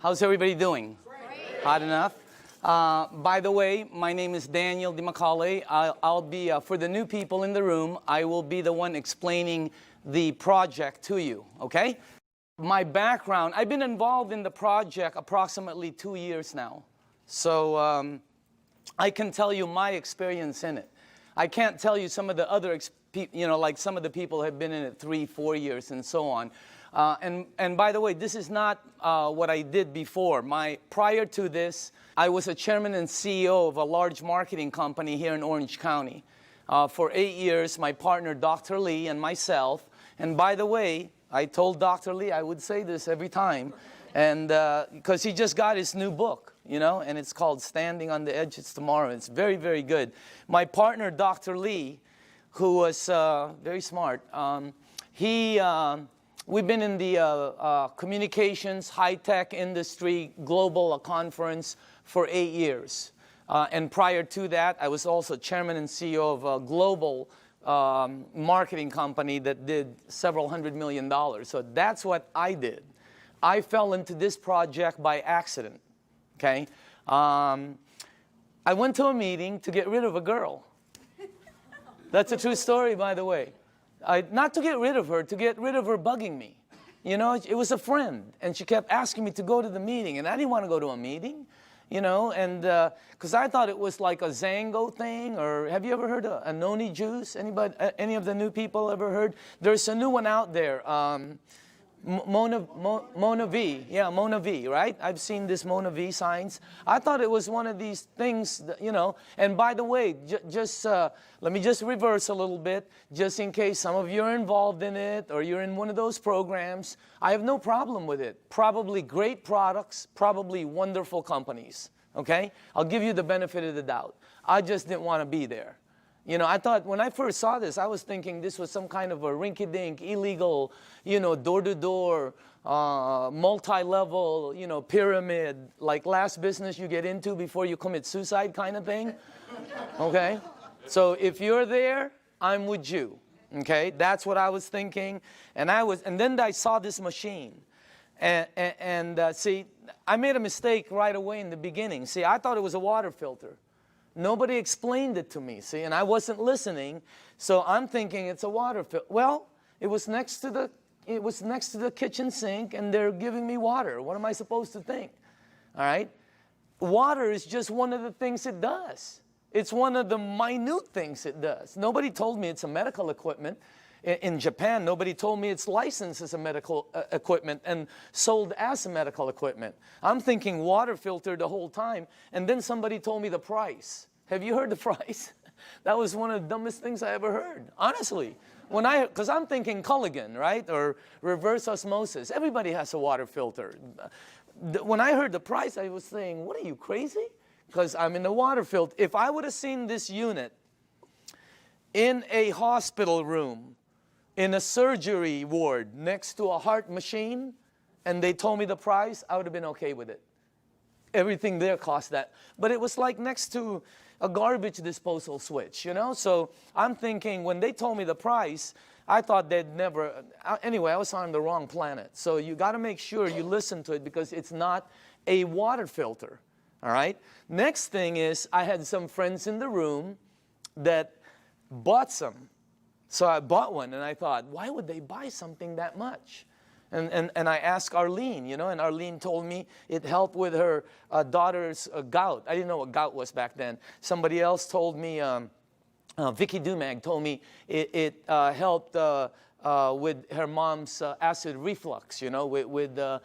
How's everybody doing? Great. Hot enough? By the way, my name is Daniel DiMacaulay. I'll be, for the new people in the room, I will be the one explaining the project to you, okay? My background, I've been involved in the project approximately 2 years now. So I can tell you my experience in it. I can't tell you some of the other, like some of the people have been in it 3, 4 years and so on. And by the way, this is not what I did before. Prior to this, I was a chairman and CEO of a large marketing company here in Orange County. For 8 years, my partner, Dr. Lee, and myself. And by the way, I told Dr. Lee I would say this every time, and because he just got his new book, you know, and it's called Standing on the Edge of Tomorrow. It's very, very good. My partner, Dr. Lee, who was very smart, we've been in the communications, high-tech industry, global conference for 8 years. And prior to that, I was also chairman and CEO of a global marketing company that did several $100 million. So that's what I did. I fell into this project by accident, okay? I went to a meeting to get rid of a girl. That's a true story, by the way. Not to get rid of her, to get rid of her bugging me. You know, it was a friend, and she kept asking me to go to the meeting, and I didn't want to go to a meeting, you know, and because I thought it was like a Zango thing, or have you ever heard of a noni juice? Anybody, any of the new people ever heard? There's a new one out there, Mona V. Yeah, Mona V, right? I've seen this Mona V signs. I thought it was one of these things, that, you know, and by the way, let me just reverse a little bit, just in case some of you are involved in it or you're in one of those programs. I have no problem with it. Probably great products, probably wonderful companies, okay? I'll give you the benefit of the doubt. I just didn't want to be there. You know, I thought when I first saw this, I was thinking this was some kind of a rinky-dink, illegal, you know, door-to-door, multi-level, you know, pyramid, like last business you get into before you commit suicide kind of thing, okay? So if you're there, I'm with you, okay? That's what I was thinking, and then I saw this machine, and see, I made a mistake right away in the beginning. See, I thought it was a water filter. Nobody explained it to me, see, and I wasn't listening, so I'm thinking it's a water filter. Well, it was next to the kitchen sink, and they're giving me water. What am I supposed to think? All right? Water is just one of the things it does. It's one of the minute things it does. Nobody told me it's a medical equipment. In Japan, nobody told me it's licensed as a medical equipment and sold as a medical equipment. I'm thinking water filter the whole time, and then somebody told me the price. Have you heard the price? That was one of the dumbest things I ever heard, honestly. Because I'm thinking Kangen, right, or reverse osmosis. Everybody has a water filter. When I heard the price, I was saying, what are you, crazy? Because I'm in the water filter. If I would have seen this unit in a hospital room, in a surgery ward next to a heart machine, and they told me the price, I would have been okay with it. Everything there cost that. But it was like next to a garbage disposal switch, you know? So I'm thinking, when they told me the price, I thought they'd never, anyway, I was on the wrong planet. So you got to make sure you listen to it, because it's not a water filter, all right? Next thing is, I had some friends in the room that bought some. So I bought one, and I thought, why would they buy something that much? And I asked Arlene, you know, and Arlene told me it helped with her daughter's gout. I didn't know what gout was back then. Somebody else told me, Vicky Dumag told me it helped with her mom's acid reflux, you know, with the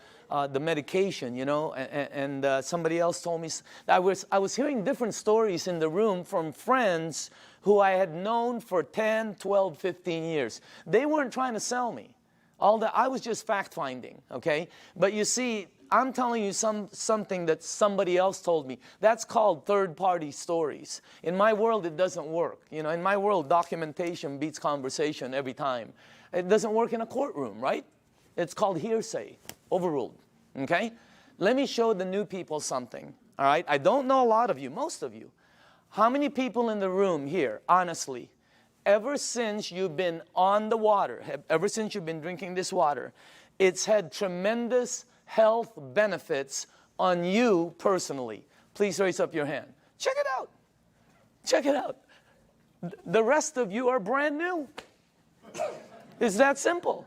medication, you know, and somebody else told me. I was hearing different stories in the room from friends who I had known for 10, 12, 15 years. They weren't trying to sell me. I was just fact-finding, okay? But you see, I'm telling you something that somebody else told me. That's called third-party stories. In my world, it doesn't work. You know, in my world, documentation beats conversation every time. It doesn't work in a courtroom, right? It's called hearsay, overruled, okay? Let me show the new people something, all right? I don't know a lot of you, most of you. How many people in the room here, honestly, ever since you've been on the water, ever since you've been drinking this water, it's had tremendous health benefits on you personally? Please raise up your hand. Check it out. Check it out. The rest of you are brand new. It's that simple.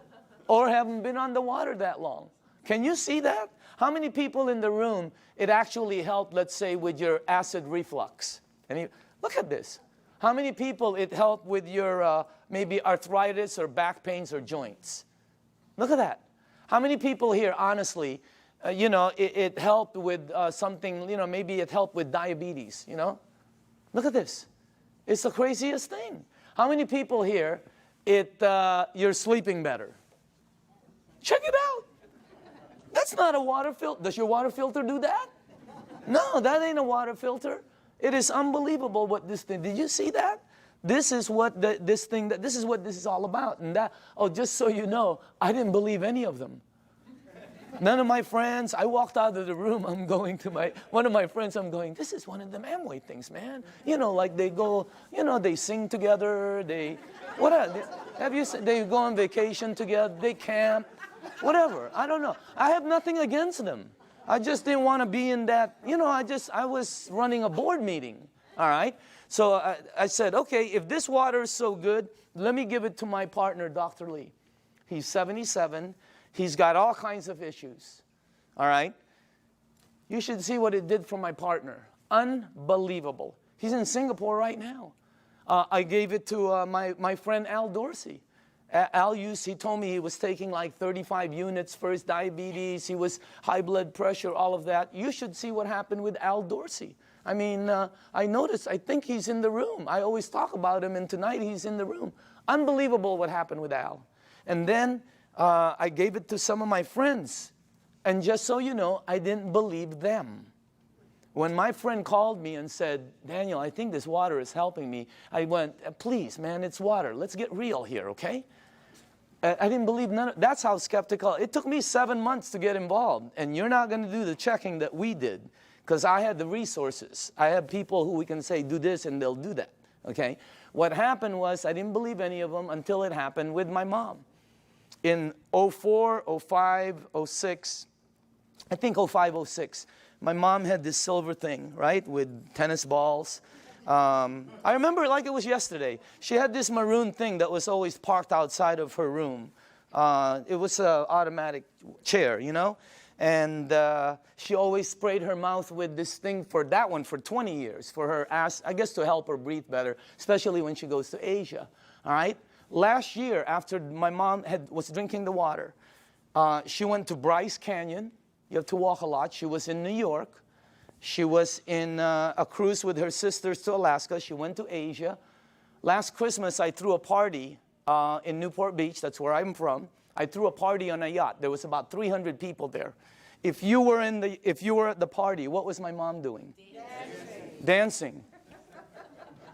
Or haven't been on the water that long. Can you see that? How many people in the room, it actually helped, let's say, with your acid reflux? Look at this. How many people it helped with your maybe arthritis or back pains or joints? Look at that. How many people here, honestly, you know, it helped with something, you know, maybe it helped with diabetes, you know? Look at this. It's the craziest thing. How many people here, you're sleeping better? Check it out. That's not a water filter. Does your water filter do that? No, that ain't a water filter. It is unbelievable what this thing, did you see that? This is what this is what this is all about. And that, oh, just so you know, I didn't believe any of them. None of my friends, I walked out of the room, I'm going to one of my friends, I'm going, this is one of them Amway things, man. You know, like they go, you know, they sing together, they go on vacation together, they camp, whatever, I don't know. I have nothing against them. I just didn't want to be in that, you know, I was running a board meeting, all right? So I said, okay, if this water is so good, let me give it to my partner, Dr. Lee. He's 77. He's got all kinds of issues, all right? You should see what it did for my partner. Unbelievable. He's in Singapore right now. I gave it to my friend Al Dorsey. He told me he was taking like 35 units for his diabetes. He was high blood pressure, all of that. You should see what happened with Al Dorsey. I mean, I noticed, I think he's in the room. I always talk about him, and tonight he's in the room. Unbelievable what happened with Al. And then I gave it to some of my friends. And just so you know, I didn't believe them. When my friend called me and said, Daniel, I think this water is helping me, I went, please, man, it's water. Let's get real here, okay? I didn't believe none of, that's how skeptical. It took me 7 months to get involved. And you're not going to do the checking that we did, because I had the resources. I have people who we can say, do this, and they'll do that, okay? What happened was I didn't believe any of them until it happened with my mom. In 04, 05, 06, I think 05, 06, my mom had this silver thing, right, with tennis balls. I remember it like it was yesterday. She had this maroon thing that was always parked outside of her room. It was an automatic chair, you know? And she always sprayed her mouth with this thing for 20 years, for her ass, I guess to help her breathe better, especially when she goes to Asia, all right? Last year, after my mom was drinking the water, she went to Bryce Canyon. You have to walk a lot. She was in New York. She was in a cruise with her sisters to Alaska. She went to Asia. Last Christmas, I threw a party in Newport Beach. That's where I'm from. I threw a party on a yacht. There was about 300 people there. If you were at the party, what was my mom doing? Dancing. Dancing.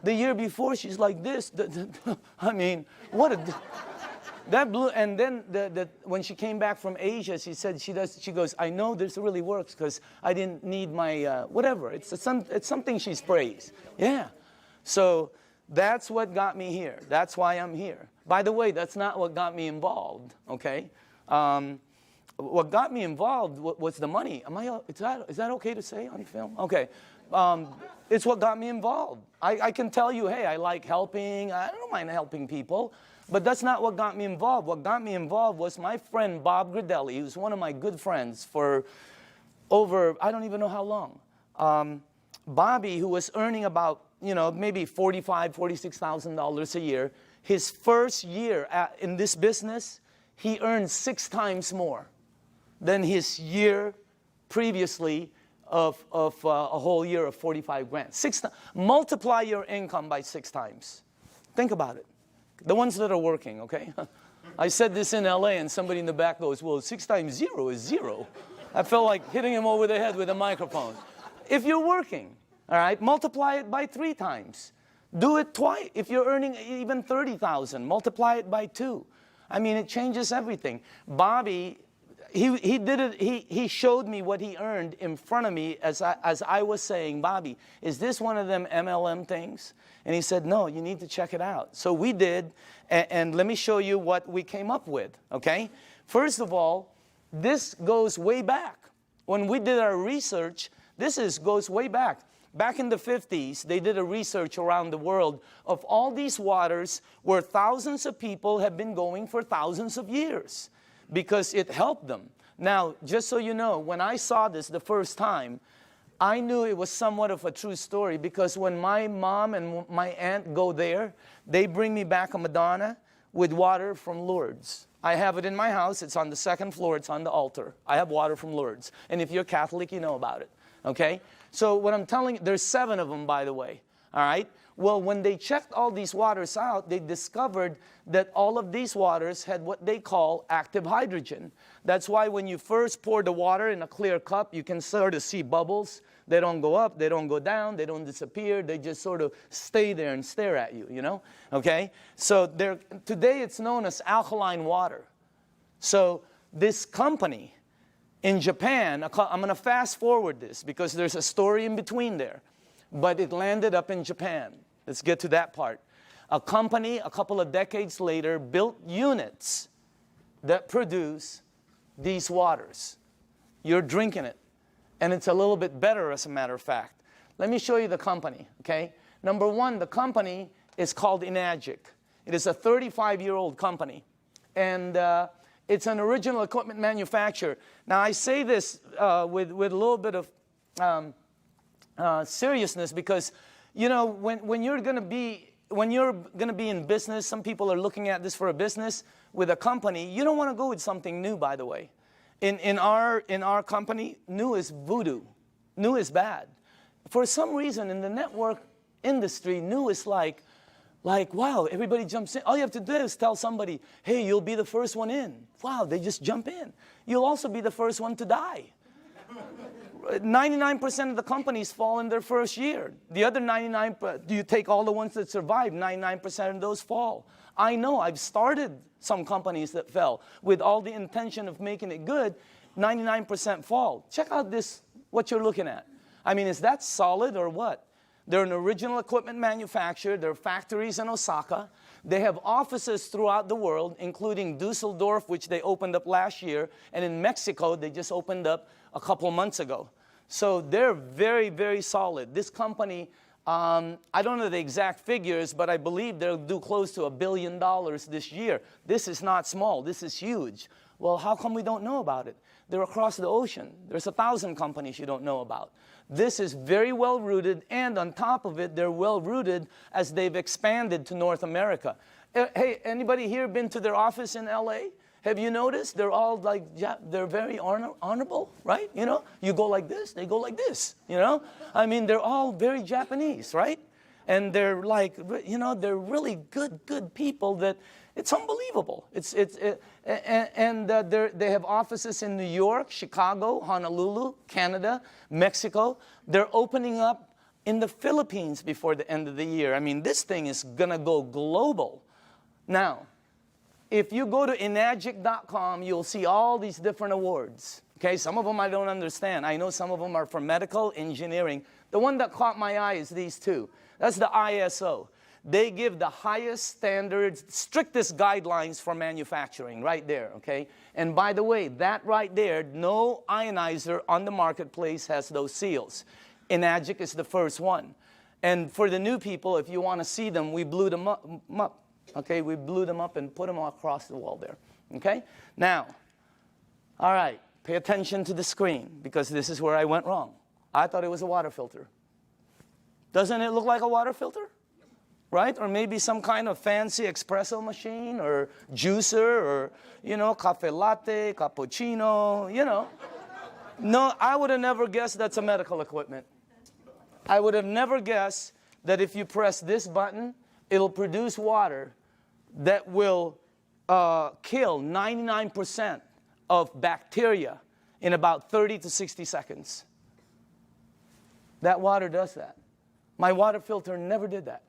The year before, she's like this. I mean, what a... That blew, and then when she came back from Asia, she said she goes, I know this really works because I didn't need my, whatever. It's something she sprays. Yeah. So that's what got me here. That's why I'm here. By the way, that's not what got me involved, okay? What got me involved was the money. Is that okay to say on film? Okay. It's what got me involved. I can tell you, hey, I like helping. I don't mind helping people. But that's not what got me involved. What got me involved was my friend Bob Gridelli, who's one of my good friends for over, I don't even know how long. Bobby, who was earning about, you know, maybe $45,000, $46,000 a year, his first year in this business, he earned 6 times more than his year previously of a whole year of 45 grand. Multiply your income by 6 times. Think about it. The ones that are working, okay? I said this in LA and somebody in the back goes, well, 6 times 0 is 0. I felt like hitting him over the head with a microphone. If you're working, all right, multiply it by 3 times. Do it twice. If you're earning even 30,000, multiply it by 2. I mean, it changes everything. Bobby, he did it, he showed me what he earned in front of me as I was saying, Bobby, is this one of them MLM things? And he said, no, you need to check it out. So we did, and let me show you what we came up with, okay? First of all, this goes way back. When we did our research, goes way back. Back in the 50s, they did a research around the world of all these waters where thousands of people have been going for thousands of years because it helped them. Now, just so you know, when I saw this the first time, I knew it was somewhat of a true story because when my mom and my aunt go there, they bring me back a Madonna with water from Lourdes. I have it in my house. It's on the second floor. It's on the altar. I have water from Lourdes. And if you're Catholic, you know about it. Okay? So what I'm telling you, there's 7 of them, by the way. All right? Well, when they checked all these waters out, they discovered that all of these waters had what they call active hydrogen. That's why when you first pour the water in a clear cup, you can sort of see bubbles. They don't go up, they don't go down, they don't disappear. They just sort of stay there and stare at you, you know? Okay? So today it's known as alkaline water. So this company in Japan, I'm going to fast forward this because there's a story in between there. But it landed up in Japan. Let's get to that part. A company, a couple of decades later, built units that produce these waters. You're drinking it. And it's a little bit better, as a matter of fact. Let me show you the company, okay? Number one, the company is called Enagic. It is a 35-year-old company. And it's an original equipment manufacturer. Now, I say this with a little bit of seriousness because, you know, when you're going to be in business, some people are looking at this for a business with a company. You don't want to go with something new, by the way. In our company, new is voodoo. New is bad. For some reason, in the network industry, new is like, wow, everybody jumps in. All you have to do is tell somebody, hey, you'll be the first one in. Wow, they just jump in. You'll also be the first one to die. 99% of the companies fall in their first year. The other 99, you take all the ones that survive, 99% of those fall. I know, I've started some companies that fell with all the intention of making it good. 99% fall. Check out this, what you're looking at. I mean, is that solid or what? They're an original equipment manufacturer. There are factories in Osaka. They have offices throughout the world, including Dusseldorf, which they opened up last year. And in Mexico, they just opened up a couple of months ago. So they're very, very solid. This company, I don't know the exact figures, but I believe they'll do close to $1 billion this year. This is not small. This is huge. Well, how come we don't know about it? They're across the ocean. There's 1,000 companies you don't know about. This is very well rooted, and on top of it, they're well rooted as they've expanded to North America. Hey, anybody here been to their office in LA? Have you noticed? They're all like, they're very honorable, right? You know, you go like this, they go like this, you know? I mean, they're all very Japanese, right? And they're like, you know, they're really good people that it's unbelievable. They have offices in New York, Chicago, Honolulu, Canada, Mexico. They're opening up in the Philippines before the end of the year. I mean, this thing is gonna go global. Now, if you go to Enagic.com, you'll see all these different awards. Okay, some of them I don't understand. I know some of them are for medical, engineering. The one that caught my eye is these two. That's the ISO. They give the highest standards, strictest guidelines for manufacturing right there, okay? And by the way, that right there, no ionizer on the marketplace has those seals. Enagic is the first one. And for the new people, if you want to see them, we blew them up. Okay, we blew them up and put them across the wall there. Okay? Now, all right, pay attention to the screen because this is where I went wrong. I thought it was a water filter. Doesn't it look like a water filter? Right? Or maybe some kind of fancy espresso machine or juicer or, you know, cafe latte, cappuccino, you know. No, I would have never guessed that's a medical equipment. I would have never guessed that if you press this button, it'll produce water that will kill 99% of bacteria in about 30 to 60 seconds. That water does that. My water filter never did that.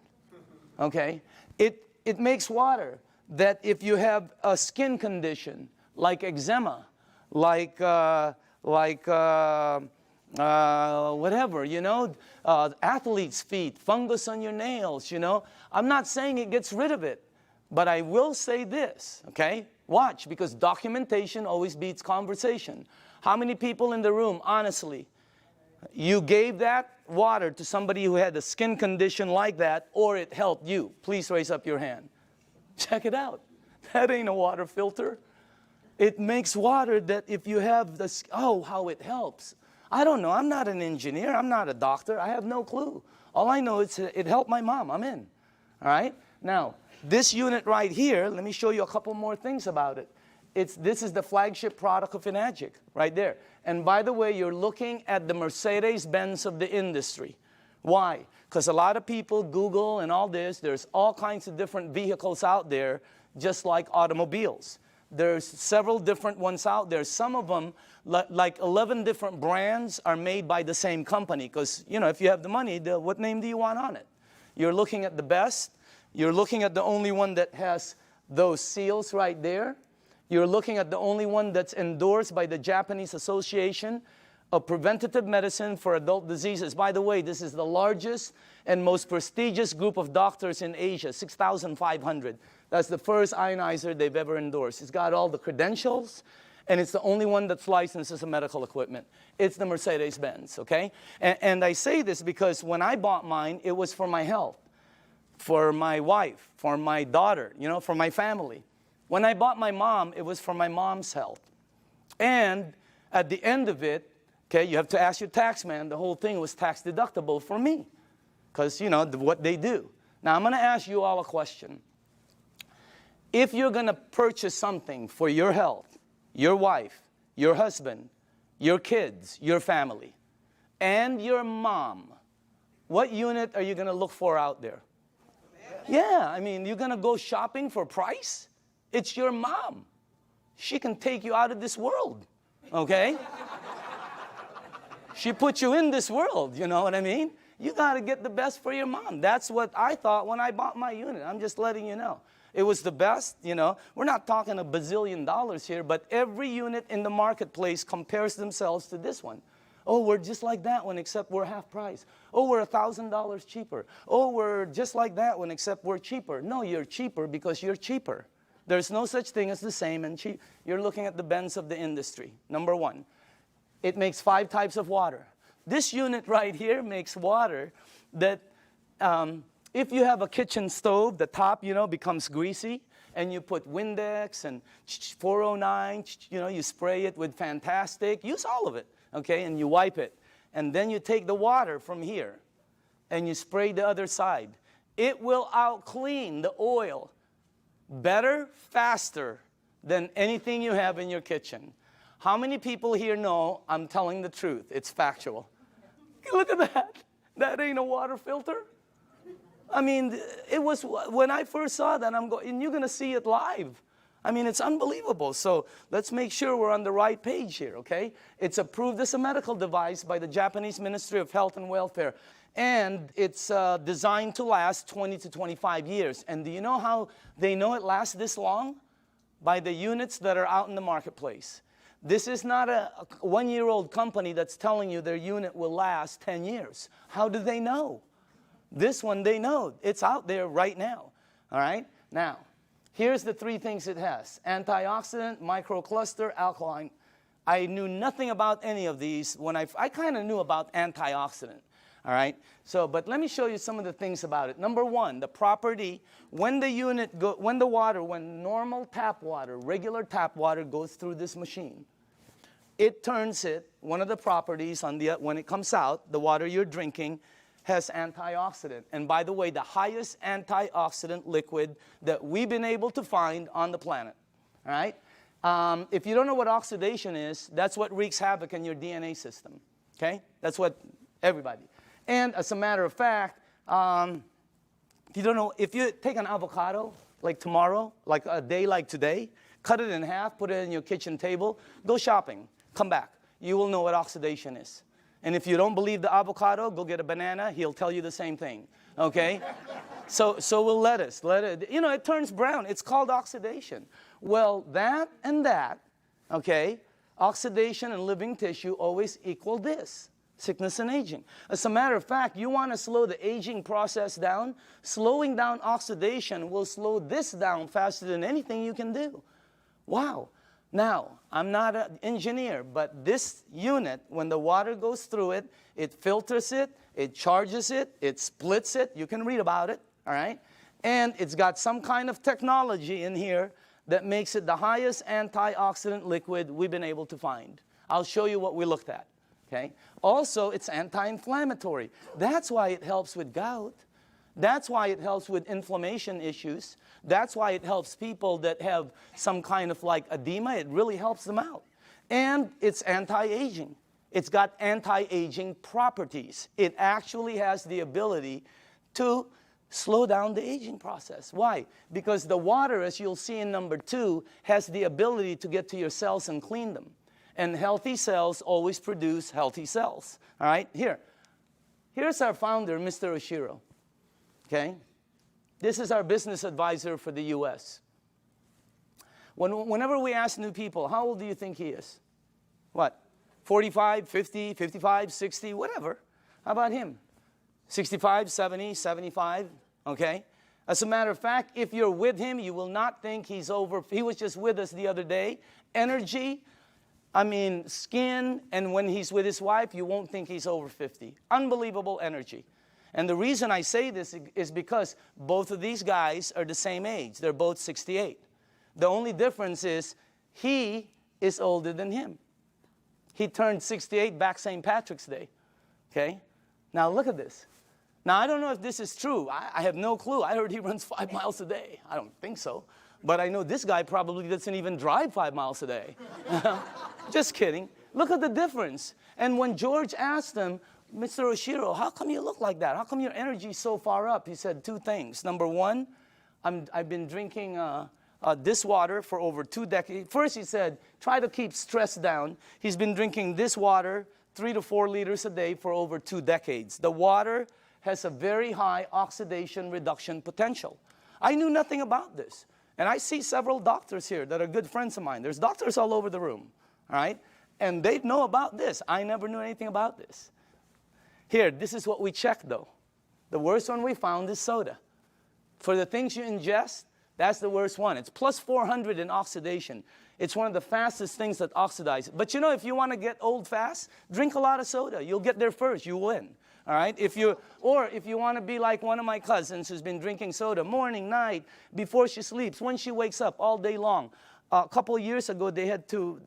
Okay? It makes water that if you have a skin condition like eczema, like whatever, you know, athlete's feet, fungus on your nails, you know. I'm not saying it gets rid of it, but I will say this, okay? Watch, because documentation always beats conversation. How many people in the room, honestly, you gave that water to somebody who had a skin condition like that, or it helped you? Please raise up your hand. Check it out. That ain't a water filter. It makes water that if you have this, oh, how it helps. I don't know. I'm not an engineer. I'm not a doctor. I have no clue. All I know is it helped my mom. I'm in. All right? Now, this unit right here, let me show you a couple more things about it. This is the flagship product of Enagic, right there. And by the way, you're looking at the Mercedes-Benz of the industry. Why? Because a lot of people Google and all this. There's all kinds of different vehicles out there, just like automobiles. There's several different ones out there. Some of them, like 11 different brands, are made by the same company. Because, you know, if you have the money, what name do you want on it? You're looking at the best. You're looking at the only one that has those seals right there. You're looking at the only one that's endorsed by the Japanese Association of Preventative Medicine for Adult Diseases. By the way, this is the largest and most prestigious group of doctors in Asia, 6,500. That's the first ionizer they've ever endorsed. It's got all the credentials, and it's the only one that's licensed as a medical equipment. It's the Mercedes-Benz, okay? And I say this because when I bought mine, it was for my health, for my wife, for my daughter, you know, for my family. When I bought my mom, it was for my mom's health. And at the end of it, okay, you have to ask your tax man, the whole thing was tax deductible for me. Because, you know, what they do. Now, I'm going to ask you all a question. If you're going to purchase something for your health, your wife, your husband, your kids, your family, and your mom, what unit are you going to look for out there? Yeah, I mean, you're going to go shopping for price? It's your mom. She can take you out of this world, okay? She put you in this world, you know what I mean? You got to get the best for your mom. That's what I thought when I bought my unit. I'm just letting you know. It was the best, you know. We're not talking $1 bazillion here, but every unit in the marketplace compares themselves to this one. Oh, we're just like that one, except we're half price. Oh, we're $1,000 cheaper. Oh, we're just like that one, except we're cheaper. No, you're cheaper because you're cheaper. There's no such thing as the same and cheap. You're looking at the Benz of the industry. Number one, it makes 5 types of water. This unit right here makes water that if you have a kitchen stove, the top, you know, becomes greasy, and you put Windex and 409, you know, you spray it with Fantastic. Use all of it, okay, and you wipe it. And then you take the water from here, and you spray the other side. It will out-clean the oil better, faster than anything you have in your kitchen. How many people here know I'm telling the truth? It's factual. Look at that. That ain't a water filter. I mean, it was, when I first saw that, I'm going, and you're going to see it live. I mean, it's unbelievable. So let's make sure we're on the right page here, okay? It's approved as a medical device by the Japanese Ministry of Health and Welfare. And it's designed to last 20 to 25 years. And do you know how they know it lasts this long? By the units that are out in the marketplace. This is not a one-year-old company that's telling you their unit will last 10 years. How do they know? This one, they know. It's out there right now. All right? Now, here's the 3 things it has. Antioxidant, microcluster, alkaline. I knew nothing about any of these. When I kind of knew about antioxidant. All right? So, but let me show you some of the things about it. Number 1, the property, when normal tap water, regular tap water goes through this machine, it turns it, one of the properties when it comes out, the water you're drinking has antioxidant. And by the way, the highest antioxidant liquid that we've been able to find on the planet. All right? If you don't know what oxidation is, that's what wreaks havoc in your DNA system. Okay? That's what everybody. And as a matter of fact, if you don't know, if you take an avocado, like tomorrow, like a day like today, cut it in half, put it in your kitchen table, go shopping, come back. You will know what oxidation is. And if you don't believe the avocado, go get a banana. He'll tell you the same thing, okay? So will lettuce. You know, it turns brown. It's called oxidation. Well, that and that, okay, oxidation and living tissue always equal this. Sickness and aging. As a matter of fact, you want to slow the aging process down, slowing down oxidation will slow this down faster than anything you can do. Wow. Now, I'm not an engineer, but this unit, when the water goes through it, it filters it, it charges it, it splits it. You can read about it, all right? And it's got some kind of technology in here that makes it the highest antioxidant liquid we've been able to find. I'll show you what we looked at, okay? Also, it's anti-inflammatory. That's why it helps with gout. That's why it helps with inflammation issues. That's why it helps people that have some kind of like edema. It really helps them out. And it's anti-aging. It's got anti-aging properties. It actually has the ability to slow down the aging process. Why? Because the water, as you'll see in number 2, has the ability to get to your cells and clean them. And healthy cells always produce healthy cells. All right? Here's our founder, Mr. Oshiro. Okay? This is our business advisor for the U.S. Whenever we ask new people, how old do you think he is? What? 45, 50, 55, 60, whatever. How about him? 65, 70, 75, okay? As a matter of fact, if you're with him, you will not think he's over. He was just with us the other day. Energy, I mean, skin, and when he's with his wife, you won't think he's over 50. Unbelievable energy. And the reason I say this is because both of these guys are the same age. They're both 68. The only difference is he is older than him. He turned 68 back St. Patrick's Day, okay? Now look at this. Now I don't know if this is true. I have no clue. I heard he runs 5 miles a day. I don't think so. But I know this guy probably doesn't even drive 5 miles a day. Just kidding. Look at the difference. And when George asked him, Mr. Oshiro, how come you look like that? How come your energy is so far up? He said 2 things. Number 1, I've been drinking this water for over 2 decades. First, he said, try to keep stress down. He's been drinking this water 3 to 4 liters a day for over 2 decades. The water has a very high oxidation reduction potential. I knew nothing about this. And I see several doctors here that are good friends of mine. There's doctors all over the room, all right? And they know about this. I never knew anything about this. Here, this is what we checked, though. The worst one we found is soda. For the things you ingest, that's the worst one. It's plus 400 in oxidation. It's one of the fastest things that oxidize. But you know, if you want to get old fast, drink a lot of soda. You'll get there first. You win. All right? Or if you want to be like one of my cousins who's been drinking soda morning, night, before she sleeps, when she wakes up, all day long. A couple of years ago, they had to,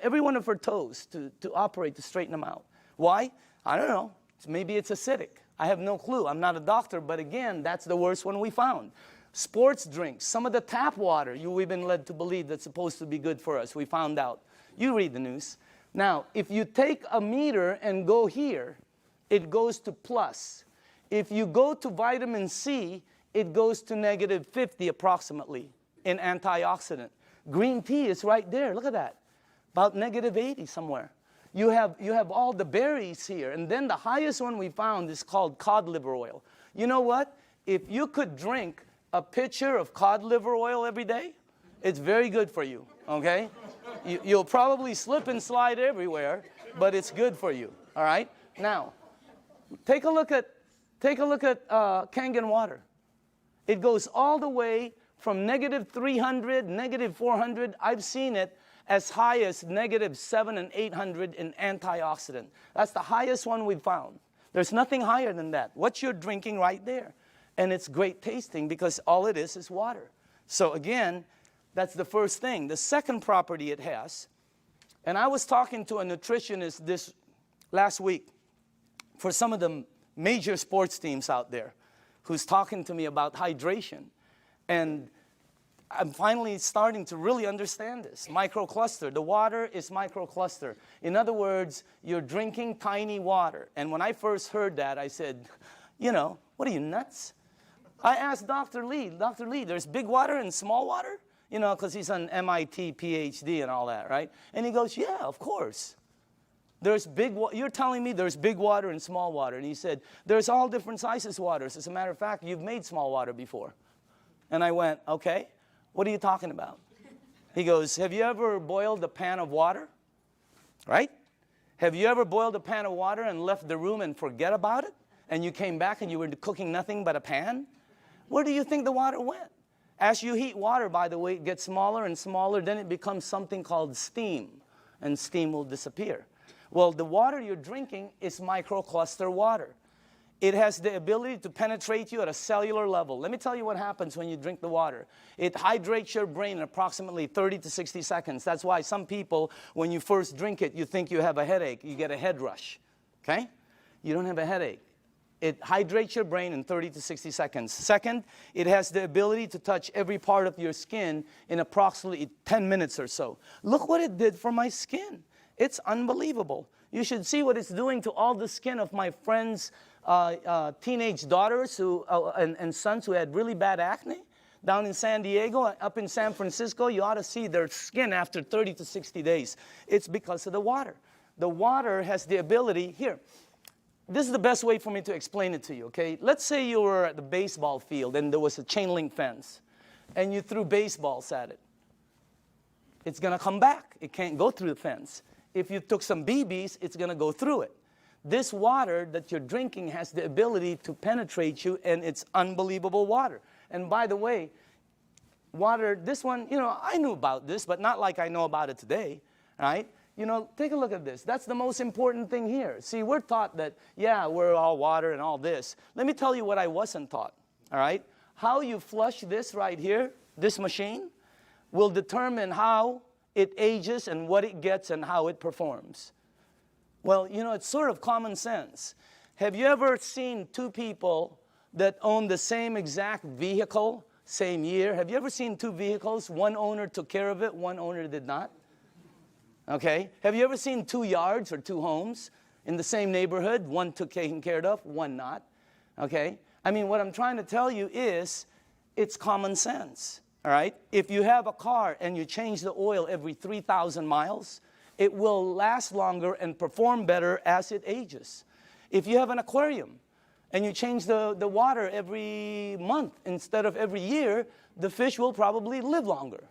every one of her toes to operate to straighten them out. Why? I don't know. Maybe it's acidic. I have no clue. I'm not a doctor, but again, that's the worst one we found. Sports drinks, some of the tap water we've been led to believe that's supposed to be good for us. We found out. You read the news. Now, if you take a meter and go here, it goes to plus. If you go to vitamin C, it goes to negative 50 approximately in antioxidant. Green tea is right there. Look at that. About negative 80 somewhere. You have all the berries here. And then the highest one we found is called cod liver oil. You know what? If you could drink a pitcher of cod liver oil every day, it's very good for you, okay? You'll probably slip and slide everywhere, but it's good for you, all right? Now, take a look at Kangen water. It goes all the way from negative 300, negative 400. I've seen it as high as negative 700 and 800 in antioxidant. That's the highest one we've found. There's nothing higher than that. What you're drinking right there. And it's great tasting because all it is water. So again, that's the first thing. The second property it has, and I was talking to a nutritionist this last week for some of the major sports teams out there who's talking to me about hydration. And I'm finally starting to really understand this. Microcluster. The water is microcluster. In other words, you're drinking tiny water. And when I first heard that, I said, you know, what are you, nuts? I asked Dr. Lee, there's big water and small water? You know, because he's an MIT PhD and all that, right? And he goes, yeah, of course. You're telling me there's big water and small water. And he said, there's all different sizes waters. As a matter of fact, you've made small water before. And I went, okay. What are you talking about? He goes, have you ever boiled a pan of water? Right? Have you ever boiled a pan of water and left the room and forget about it? And you came back and you were cooking nothing but a pan? Where do you think the water went? As you heat water, by the way, it gets smaller and smaller, then it becomes something called steam, and steam will disappear. Well, the water you're drinking is microcluster water. It has the ability to penetrate you at a cellular level. Let me tell you what happens when you drink the water. It hydrates your brain in approximately 30 to 60 seconds. That's why some people, when you first drink it, you think you have a headache. You get a head rush, okay? You don't have a headache. It hydrates your brain in 30 to 60 seconds. Second, it has the ability to touch every part of your skin in approximately 10 minutes or so. Look what it did for my skin. It's unbelievable. You should see what it's doing to all the skin of my friends' teenage daughters and sons who had really bad acne. Down in San Diego, up in San Francisco, you ought to see their skin after 30 to 60 days. It's because of the water. The water has the ability, here, this is the best way for me to explain it to you, okay? Let's say you were at the baseball field and there was a chain link fence and you threw baseballs at it. It's gonna come back. It can't go through the fence. If you took some BBs, it's gonna go through it. This water that you're drinking has the ability to penetrate you, and it's unbelievable water. And by the way, water, this one, you know, I knew about this, but not like I know about it today, right? You know, take a look at this. That's the most important thing here. See, we're taught that, yeah, we're all water and all this. Let me tell you what I wasn't taught, all right? How you flush this right here, this machine, will determine how it ages and what it gets and how it performs. Well, you know, it's sort of common sense. Have you ever seen two people that own the same exact vehicle, same year? Have you ever seen two vehicles? One owner took care of it, one owner did not. Okay? Have you ever seen two yards or two homes in the same neighborhood? One took taken care of, one not. Okay? I mean, what I'm trying to tell you is it's common sense. All right? If you have a car and you change the oil every 3,000 miles, it will last longer and perform better as it ages. If you have an aquarium and you change the water every month instead of every year, the fish will probably live longer.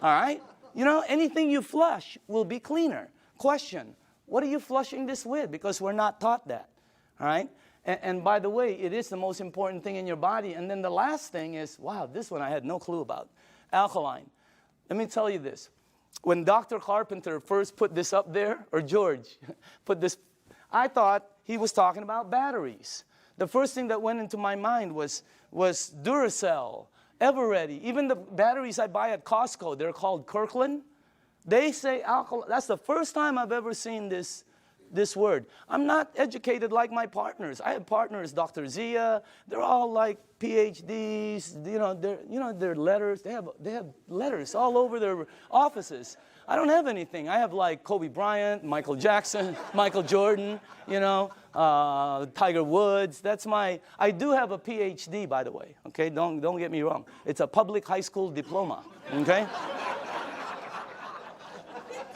All right? You know, anything you flush will be cleaner. Question, what are you flushing this with? Because we're not taught that. All right? And by the way, it is the most important thing in your body. And then the last thing is, wow, this one I had no clue about. Alkaline. Let me tell you this. When Dr. Carpenter first put this up there, or George put this, I thought he was talking about batteries. The first thing that went into my mind was Duracell, Eveready. Even the batteries I buy at Costco, they're called Kirkland. They say alkaline. That's the first time I've ever seen this word. I'm not educated like my partners. I have partners, Dr. Zia. They're all like PhDs. You know, their letters. They have letters all over their offices. I don't have anything. I have like Kobe Bryant, Michael Jackson, Michael Jordan. You know, Tiger Woods. That's my. I do have a PhD, by the way. Okay, don't get me wrong. It's a public high school diploma. Okay.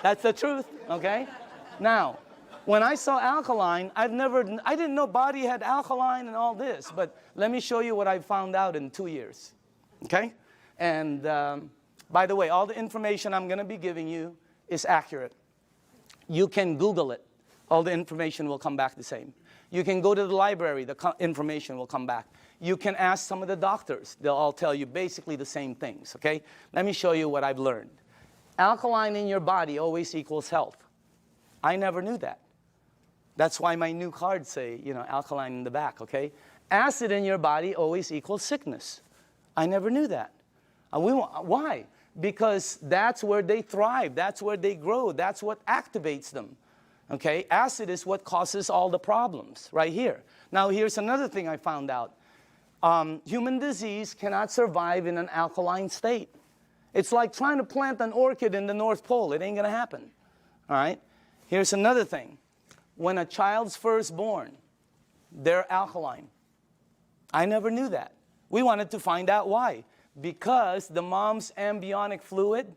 That's the truth. Okay. Now. When I saw alkaline, I didn't know body had alkaline and all this, but let me show you what I found out in 2 years, okay? And by the way, all the information I'm gonna be giving you is accurate. You can Google it. All the information will come back the same. You can go to the library, the information will come back. You can ask some of the doctors. They'll all tell you basically the same things, okay? Let me show you what I've learned. Alkaline in your body always equals health. I never knew that. That's why my new cards say, you know, alkaline in the back, okay? Acid in your body always equals sickness. I never knew that. Why? Because that's where they thrive. That's where they grow. That's what activates them, okay? Acid is what causes all the problems right here. Now, here's another thing I found out. Human disease cannot survive in an alkaline state. It's like trying to plant an orchid in the North Pole. It ain't going to happen, all right? Here's another thing. When a child's first born, they're alkaline. I never knew that. We wanted to find out why. Because the mom's amniotic fluid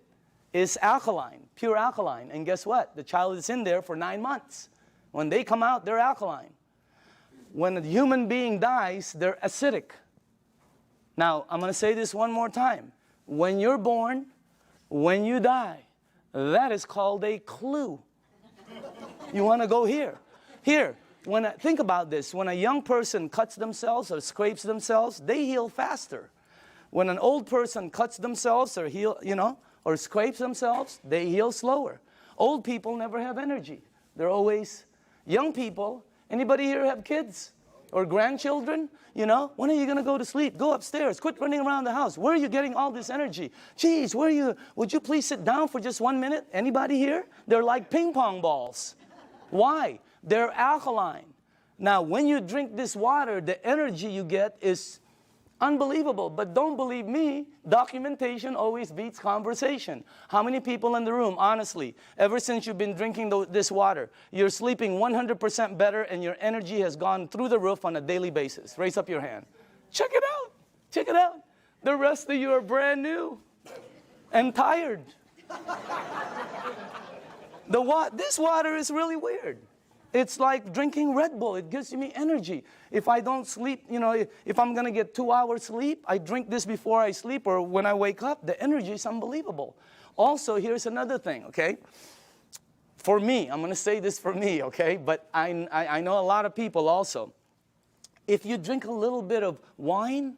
is alkaline, pure alkaline. And guess what? The child is in there for 9 months. When they come out, they're alkaline. When a human being dies, they're acidic. Now, I'm going to say this one more time. When you're born, when you die, that is called a clue. You want to go here. Here, think about this. When a young person cuts themselves or scrapes themselves, they heal faster. When an old person cuts themselves or or scrapes themselves, they heal slower. Old people never have energy. They're always young people. Anybody here have kids or grandchildren? When are you going to go to sleep? Go upstairs. Quit running around the house. Where are you getting all this energy? Geez, would you please sit down for just 1 minute? Anybody here? They're like ping pong balls. Why? They're alkaline. Now, when you drink this water, the energy you get is unbelievable. But don't believe me, documentation always beats conversation. How many people in the room, honestly, ever since you've been drinking this water, you're sleeping 100% better and your energy has gone through the roof on a daily basis? Raise up your hand. Check it out. Check it out. The rest of you are brand new and tired. This water is really weird. It's like drinking Red Bull. It gives me energy. If I don't sleep, if I'm going to get 2 hours sleep, I drink this before I sleep or when I wake up. The energy is unbelievable. Also, here's another thing, okay? For me, I'm going to say this for me, okay? But I know a lot of people also. If you drink a little bit of wine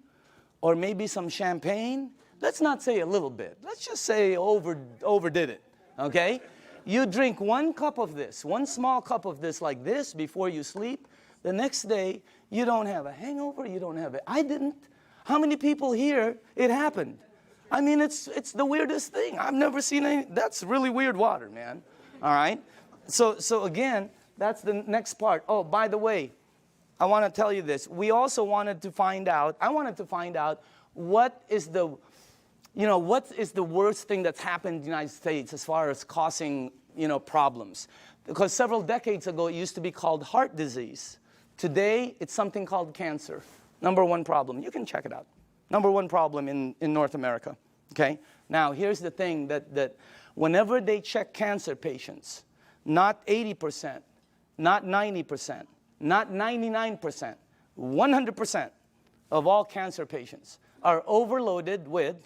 or maybe some champagne, let's not say a little bit. Let's just say overdid it, okay? You drink 1 cup of this, 1 small cup of this like this before you sleep. The next day, you don't have a hangover, you don't have it. I didn't. How many people here, it happened? I mean, it's the weirdest thing. I've never seen any. That's really weird water, man. All right? So again, that's the next part. Oh, by the way, I want to tell you this. We also wanted to find out, what is the worst thing that's happened in the United States as far as causing, problems? Because several decades ago, it used to be called heart disease. Today, it's something called cancer. #1 problem. You can check it out. #1 problem in North America. Okay? Now, here's the thing that whenever they check cancer patients, not 80%, not 90%, not 99%, 100% of all cancer patients are overloaded with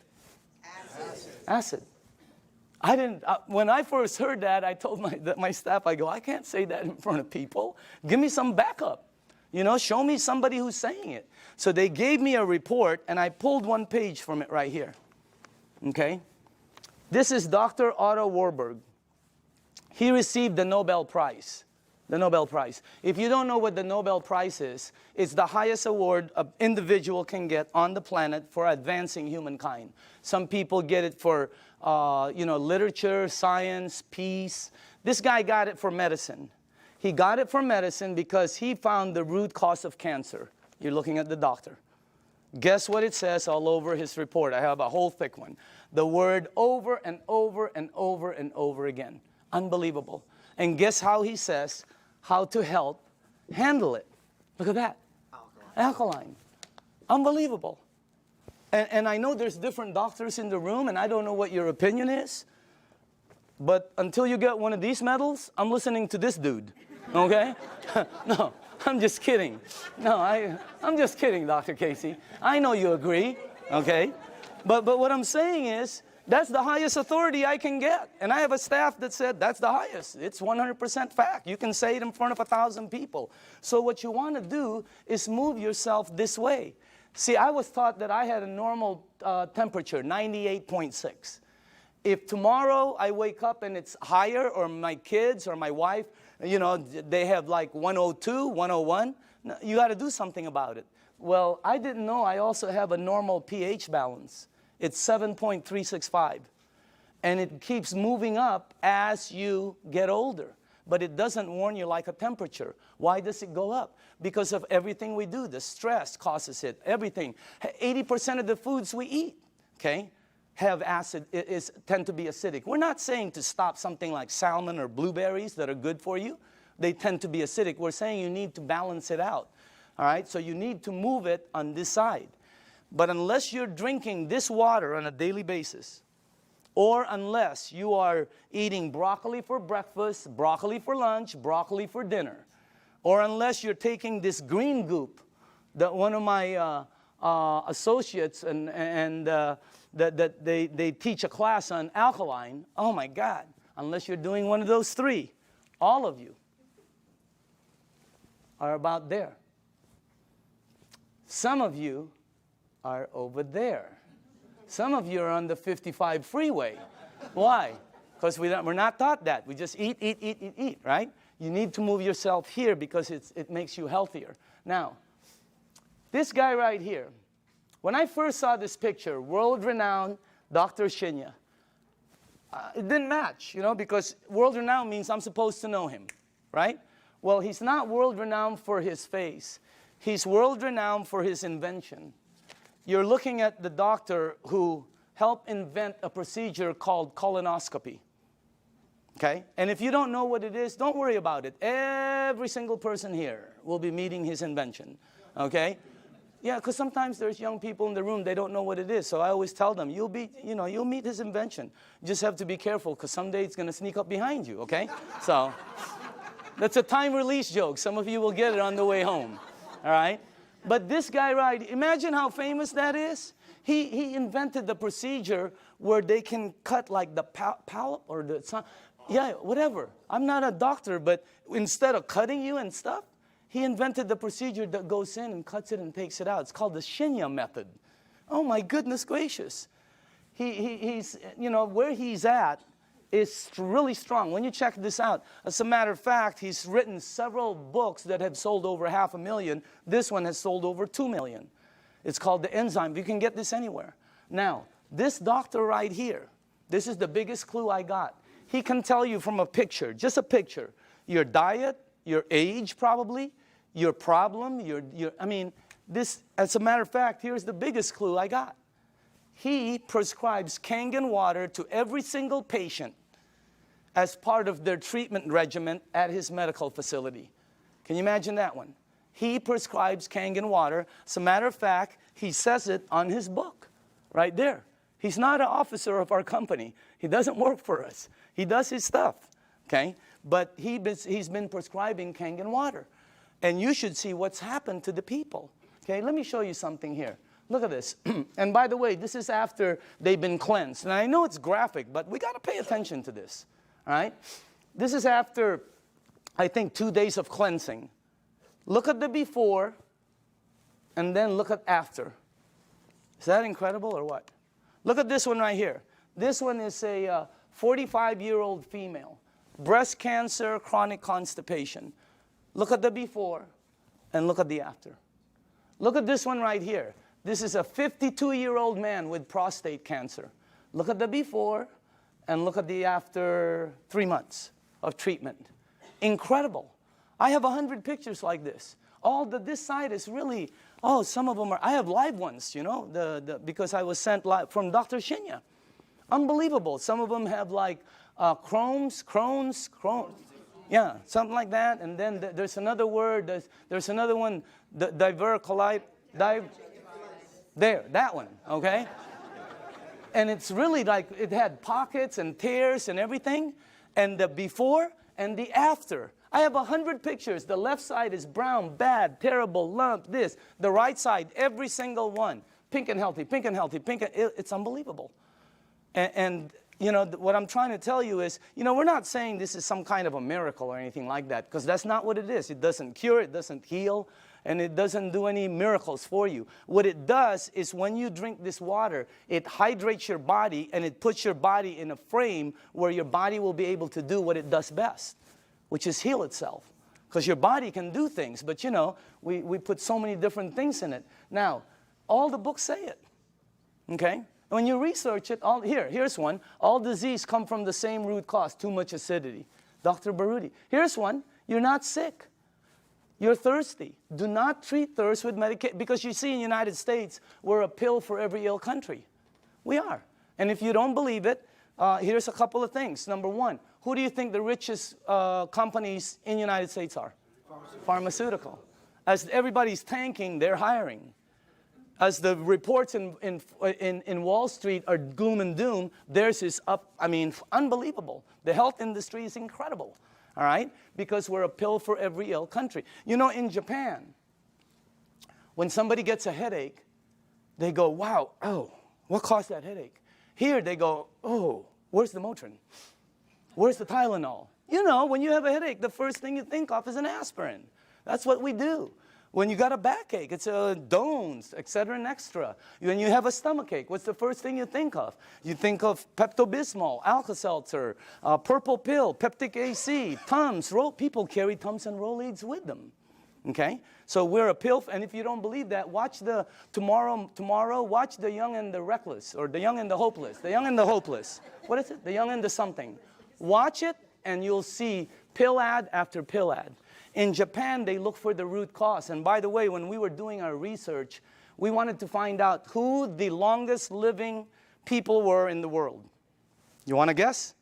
acid. When I first heard that, I told my staff, I go, I can't say that in front of people. Give me some backup. Show me somebody who's saying it. So they gave me a report, and I pulled 1 page from it right here. Okay? This is Dr. Otto Warburg. He received the Nobel Prize. The Nobel Prize. If you don't know what the Nobel Prize is, it's the highest award an individual can get on the planet for advancing humankind. Some people get it for, literature, science, peace. This guy got it for medicine. He got it for medicine because he found the root cause of cancer. You're looking at the doctor. Guess what it says all over his report? I have a whole thick one. The word over and over and over and over again. Unbelievable. And guess how he says how to help handle it. Look at that. Alkaline. Unbelievable. And I know there's different doctors in the room, and I don't know what your opinion is. But until you get one of these medals, I'm listening to this dude. Okay? No, I'm just kidding. No, I'm just kidding, Dr. Casey. I know you agree. Okay? But what I'm saying is, that's the highest authority I can get. And I have a staff that said that's the highest. It's 100% fact. You can say it in front of 1,000 people. So what you want to do is move yourself this way. See, I was taught that I had a normal temperature, 98.6. If tomorrow I wake up and it's higher, or my kids or my wife, they have like 102, 101, you got to do something about it. Well, I didn't know I also have a normal pH balance. It's 7.365. And it keeps moving up as you get older. But it doesn't warn you like a temperature. Why does it go up? Because of everything we do. The stress causes it. Everything. 80% of the foods we eat, okay, have acid, tend to be acidic. We're not saying to stop something like salmon or blueberries that are good for you. They tend to be acidic. We're saying you need to balance it out. All right? So you need to move it on this side. But unless you're drinking this water on a daily basis, or unless you are eating broccoli for breakfast, broccoli for lunch, broccoli for dinner, or unless you're taking this green goop that one of my associates that they teach a class on alkaline, oh my God, unless you're doing one of those 3, all of you are about there. Some of you are over there. Some of you are on the 55 freeway. Why? Because we're not taught that. We just eat, right? You need to move yourself here because it makes you healthier. Now, this guy right here, when I first saw this picture, world-renowned Dr. Shinya, it didn't match, you know, because world-renowned means I'm supposed to know him, right? Well, he's not world-renowned for his face. He's world-renowned for his invention. You're looking at the doctor who helped invent a procedure called colonoscopy. Okay? And if you don't know what it is, don't worry about it. Every single person here will be meeting his invention. Okay? Yeah, because sometimes there's young people in the room, they don't know what it is. So I always tell them, you'll meet his invention. You just have to be careful because someday it's going to sneak up behind you, okay? So that's a time release joke. Some of you will get it on the way home. All right? But this guy, right, imagine how famous that is. He invented the procedure where they can cut like the palate or the, yeah, whatever. I'm not a doctor, but instead of cutting you and stuff, he invented the procedure that goes in and cuts it and takes it out. It's called the Shinya method. Oh my goodness gracious. He's, you know, where he's at is really strong. When you check this out, as a matter of fact, he's written several books that have sold over 500,000. This one has sold over 2 million. It's called the enzyme. You can get this anywhere. Now, this doctor right here, this is the biggest clue I got. He can tell you from a picture, just a picture, your diet, your age probably, your problem, I mean, this, as a matter of fact, here's the biggest clue I got. He prescribes Kangen water to every single patient as part of their treatment regimen at his medical facility. Can you imagine that one? He prescribes Kangen water. As a matter of fact, he says it on his book, right there. He's not an officer of our company. He doesn't work for us. He does his stuff, okay? But he's been prescribing Kangen water. And you should see what's happened to the people. Okay, let me show you something here. Look at this. And by the way, this is after they've been cleansed. And I know it's graphic, but we got to pay attention to this. All right? This is after, I think, 2 days of cleansing. Look at the before, and then look at after. Is that incredible or what? Look at this one right here. This one is a 45-year-old female. Breast cancer, chronic constipation. Look at the before and look at the after. Look at this one right here. This is a 52-year-old man with prostate cancer. Look at the before and look at the after 3 months of treatment. Incredible. I have 100 pictures like this. This side is really, some of them are, I have live ones, you know, because I was sent live from Dr. Shinya. Unbelievable. Some of them have like Crohn's. Yeah, something like that. And then there's another word. There's another one, divercolite. There, that one, okay? And it's really like it had pockets and tears and everything. And the before and the after. I have 100 pictures. The left side is brown, bad, terrible, lump, this. The right side, every single one. Pink and healthy, pink and healthy, pink and it's unbelievable. And you know, what I'm trying to tell you is, you know, we're not saying this is some kind of a miracle or anything like that, because that's not what it is. It doesn't cure, it doesn't heal, and it doesn't do any miracles for you. What it does is when you drink this water, it hydrates your body, and it puts your body in a frame where your body will be able to do what it does best, which is heal itself. Because your body can do things, but you know, we put so many different things in it. Now, all the books say it, okay? When you research it, here's one. All disease come from the same root cause, too much acidity. Dr. Baruti. Here's one. You're not sick. You're thirsty. Do not treat thirst with medication. Because you see in the United States, we're a pill for every ill country. We are. And if you don't believe it, here's a couple of things. Number one, who do you think the richest companies in the United States are? Pharmaceutical. As everybody's tanking, they're hiring. As the reports in Wall Street are gloom and doom, theirs is up, I mean, unbelievable. The health industry is incredible, all right? Because we're a pill for every ill country. You know, in Japan, when somebody gets a headache, they go, wow, oh, what caused that headache? Here they go, oh, where's the Motrin? Where's the Tylenol? You know, when you have a headache, the first thing you think of is an aspirin. That's what we do. When you got a backache, it's Dones, etc. and extra. When you have a stomachache, what's the first thing you think of? You think of Pepto-Bismol, Alka-Seltzer, purple pill, Peptic AC, Tums. People carry Tums and Rolaids with them. Okay? So we're a pill, and if you don't believe that, watch tomorrow, watch The Young and the Reckless, or The Young and the Hopeless. The Young and the Hopeless. What is it? The Young and the something. Watch it, and you'll see pill ad after pill ad. In Japan, they look for the root cause. And by the way, when we were doing our research, we wanted to find out who the longest living people were in the world. You want to guess?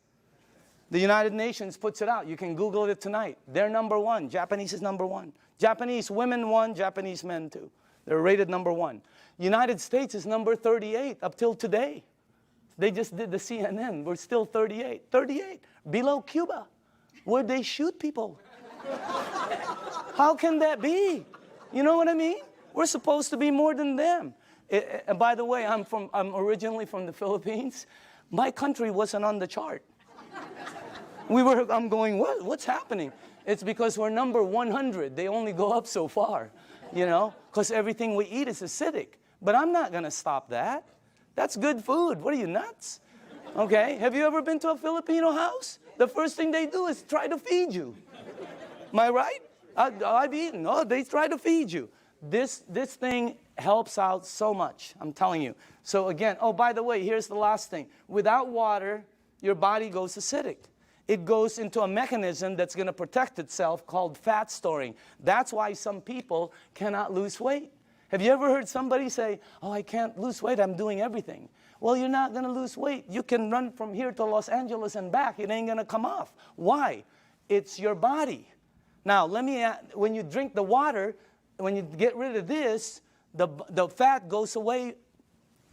The United Nations puts it out. You can Google it tonight. They're number one. Japanese is number one. Japanese women one, Japanese men two. They're rated number one. United States is number 38 up till today. They just did the CNN. We're still 38. 38. Below Cuba, where they shoot people. How can that be? You know what I mean? We're supposed to be more than them. And by the way, I'm originally from the Philippines. My country wasn't on the chart. I'm going, what's happening? It's because we're number 100. They only go up so far, you know, because everything we eat is acidic. But I'm not going to stop that. That's good food. What are you, nuts? Okay? Have you ever been to a Filipino house? The first thing they do is try to feed you. Am I right? I've eaten. Oh, they try to feed you. This thing helps out so much, I'm telling you. So again, oh, by the way, here's the last thing. Without water, your body goes acidic. It goes into a mechanism that's going to protect itself called fat storing. That's why some people cannot lose weight. Have you ever heard somebody say, oh, I can't lose weight, I'm doing everything? Well, you're not going to lose weight. You can run from here to Los Angeles and back. It ain't going to come off. Why? It's your body. Now, when you drink the water, when you get rid of this, the fat goes away.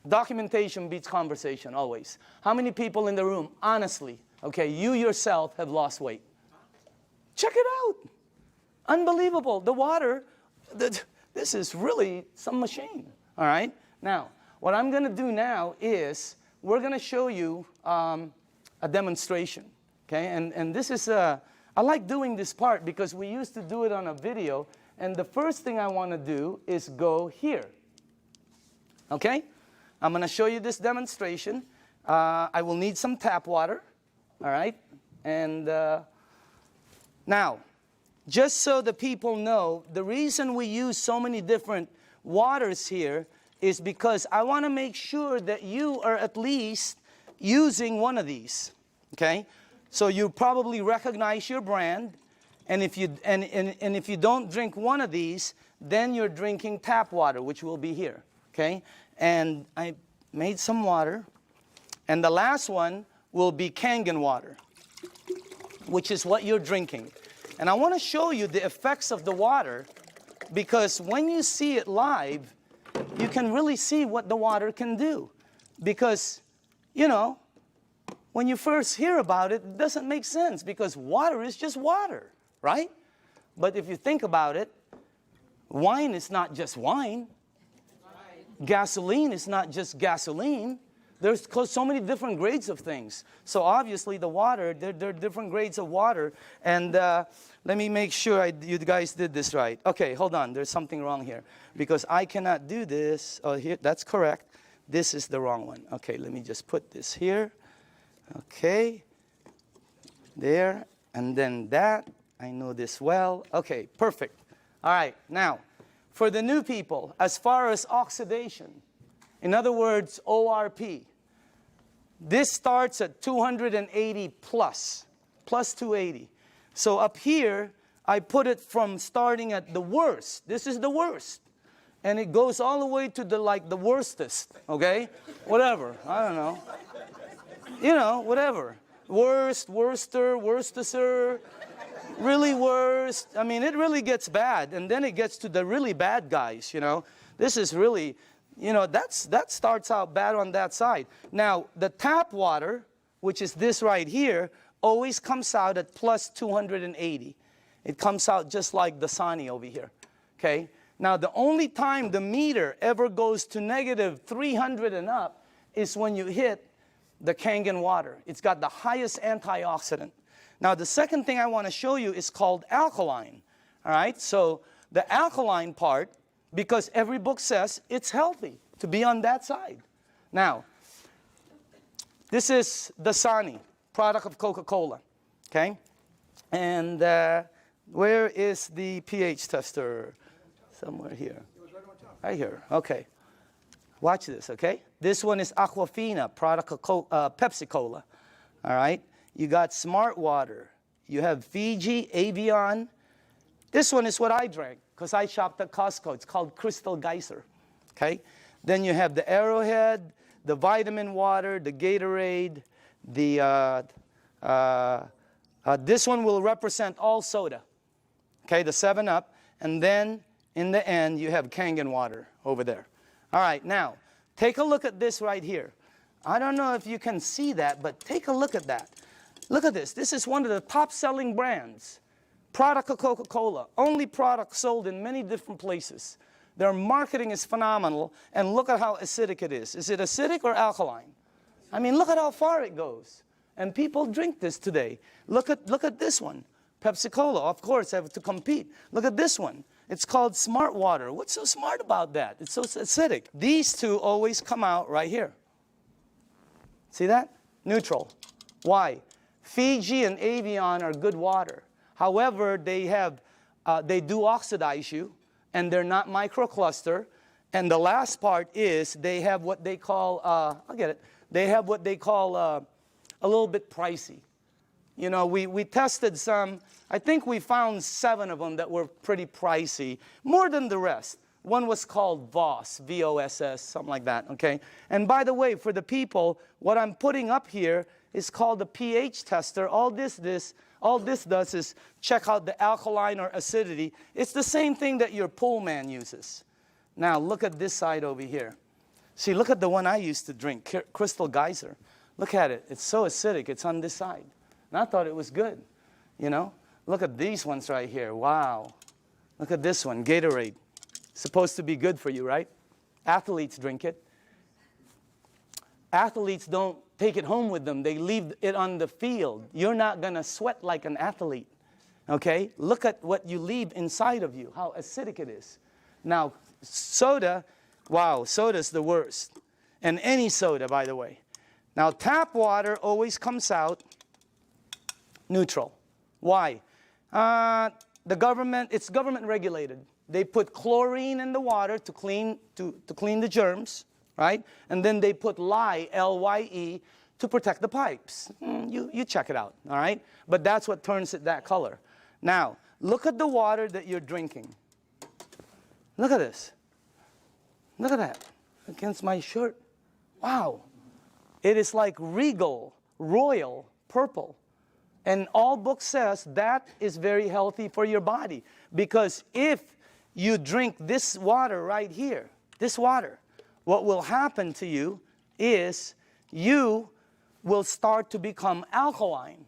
Documentation beats conversation, always. How many people in the room, honestly, okay, you yourself have lost weight? Check it out. Unbelievable. The water, this is really some machine, all right? Now, what I'm going to do now is we're going to show you a demonstration, okay? And this is, I like doing this part because we used to do it on a video, and the first thing I want to do is go here, okay? I'm going to show you this demonstration. I will need some tap water, all right? And now, just so the people know, the reason we use so many different waters here is because I want to make sure that you are at least using one of these, okay? So you probably recognize your brand, and if you if you don't drink one of these, then you're drinking tap water, which will be here, okay? And I made some water, and the last one will be Kangen water, which is what you're drinking. And I want to show you the effects of the water, because when you see it live, you can really see what the water can do. Because, you know, when you first hear about it, it doesn't make sense, because water is just water, right? But if you think about it, wine is not just wine. Gasoline is not just gasoline. There's so many different grades of things. So obviously the water, there are different grades of water. And let me make sure you guys did this right. Okay, hold on. There's something wrong here. Because I cannot do this. Oh, here, that's correct. This is the wrong one. Okay, let me just put this here. Okay. There. And then that. I know this well. Okay, perfect. All right, now, for the new people, as far as oxidation, in other words, ORP, this starts at 280 plus 280. So up here, I put it from starting at the worst. This is the worst. And it goes all the way to the worstest, okay? Whatever, I don't know. You know, whatever. Worst, worster, worstester, really worst. I mean, it really gets bad. And then it gets to the really bad guys, you know. This is really, you know, that starts out bad on that side. Now, the tap water, which is this right here, always comes out at plus 280. It comes out just like the Dasani over here, okay? Now, the only time the meter ever goes to negative 300 and up is when you hit the Kangen water. It's got the highest antioxidant. Now, the second thing I want to show you is called Alkaline, all right? So the alkaline part because every book says it's healthy to be on that side. Now, this is Dasani, product of Coca-Cola, okay? And where is the pH tester? Somewhere here. Right here, okay. Watch this, okay? This one is Aquafina, product of Pepsi-Cola, all right? You got Smart Water. You have Fiji, Avion. This one is what I drank because I shopped at Costco. It's called Crystal Geyser, okay? Then you have the Arrowhead, the vitamin water, the Gatorade, this one will represent all soda, okay, the 7-Up. And then in the end, you have Kangen water over there. All right, now, take a look at this right here. I don't know if you can see that, but take a look at that. Look at this. This is one of the top-selling brands. Product of Coca-Cola. Only product sold in many different places. Their marketing is phenomenal, and look at how acidic it is. Is it acidic or alkaline? I mean, look at how far it goes. And people drink this today. Look at this one. Pepsi-Cola, of course, have to compete. Look at this one. It's called Smart Water. What's so smart about that? It's so acidic. These two always come out right here. See that? Neutral. Why? Fiji and Avion are good water. However, they do oxidize you, and they're not microcluster. And the last part is they have what they call, I'll get it. They have what they call a little bit pricey. You know, we tested some. I think we found 7 of them that were pretty pricey, more than the rest. One was called VOSS, V-O-S-S, something like that, okay? And by the way, for the people, what I'm putting up here is called the pH tester. All this does is check out the alkaline or acidity. It's the same thing that your pool man uses. Now, look at this side over here. See, look at the one I used to drink, Crystal Geyser. Look at it. It's so acidic. It's on this side. And I thought it was good, you know? Look at these ones right here. Wow. Look at this one, Gatorade. Supposed to be good for you, right? Athletes drink it. Athletes don't take it home with them. They leave it on the field. You're not going to sweat like an athlete, okay? Look at what you leave inside of you, how acidic it is. Now, soda, wow, soda's the worst. And any soda, by the way. Now, tap water always comes out neutral. Why? It's government regulated. They put chlorine in the water to clean the germs, right? And then they put lye, L-Y-E, to protect the pipes. You check it out, all right? But that's what turns it that color. Now, look at the water that you're drinking. Look at this. Look at that against my shirt. Wow. It is like regal, royal, purple. And all book says that is very healthy for your body. Because if you drink this water right here, this water, what will happen to you is you will start to become alkaline.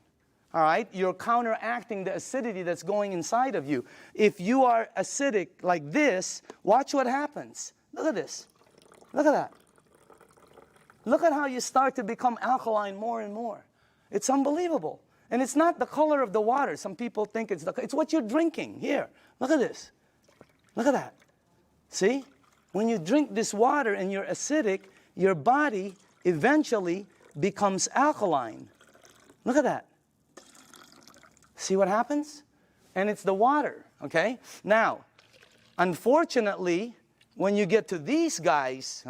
All right? You're counteracting the acidity that's going inside of you. If you are acidic like this, watch what happens. Look at this. Look at that. Look at how you start to become alkaline more and more. It's unbelievable. And it's not the color of the water. Some people think it's what you're drinking. Here, look at this. Look at that. See? When you drink this water and you're acidic, your body eventually becomes alkaline. Look at that. See what happens? And it's the water, okay? Now, unfortunately, when you get to these guys,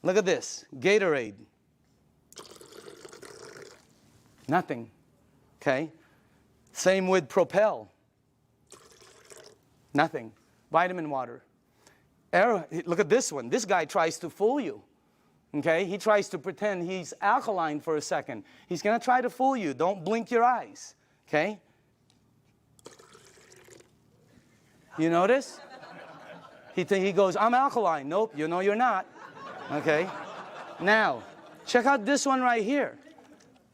look at this, Gatorade. Nothing, okay? Same with Propel. Nothing. Vitamin water. Look at this one. This guy tries to fool you, okay? He tries to pretend he's alkaline for a second. He's going to try to fool you. Don't blink your eyes, okay? You notice? He goes, I'm alkaline. Nope, you know you're not, okay? Now, check out this one right here.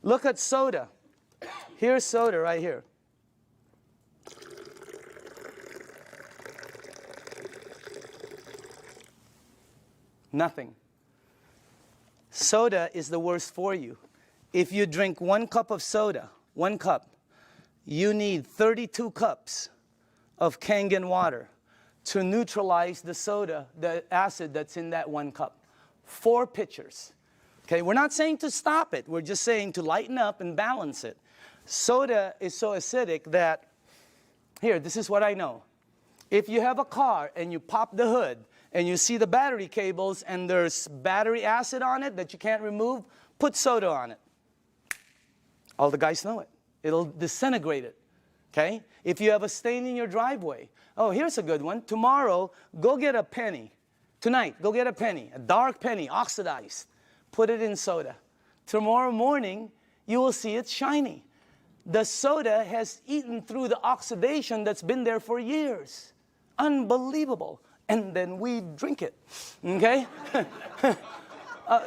Look at soda. Here's soda right here. Nothing. Soda is the worst for you. If you drink 1 cup of soda, 1 cup, you need 32 cups of Kangen water to neutralize the soda, the acid that's in that 1 cup. 4 pitchers. Okay, we're not saying to stop it. We're just saying to lighten up and balance it. Soda is so acidic that, here, this is what I know. If you have a car and you pop the hood and you see the battery cables and there's battery acid on it that you can't remove, put soda on it. All the guys know it. It'll disintegrate it. Okay? If you have a stain in your driveway, oh, here's a good one. Tomorrow, go get a penny. Tonight, go get a penny, a dark penny, oxidized. Put it in soda. Tomorrow morning, you will see it's shiny. The soda has eaten through the oxidation that's been there for years. Unbelievable. And then we drink it. Okay?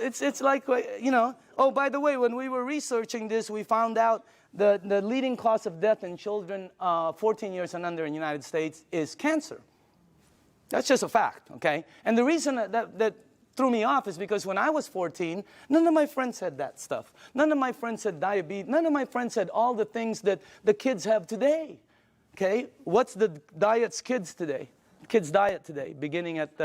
It's like, you know. Oh, by the way, when we were researching this, we found out the leading cause of death in children 14 years and under in the United States is cancer. That's just a fact, okay? And the reason that threw me off is because when I was 14, none of my friends had that stuff. None of my friends had diabetes. None of my friends had all the things that the kids have today, okay? What's the diets kids today? Kids' diet today, beginning at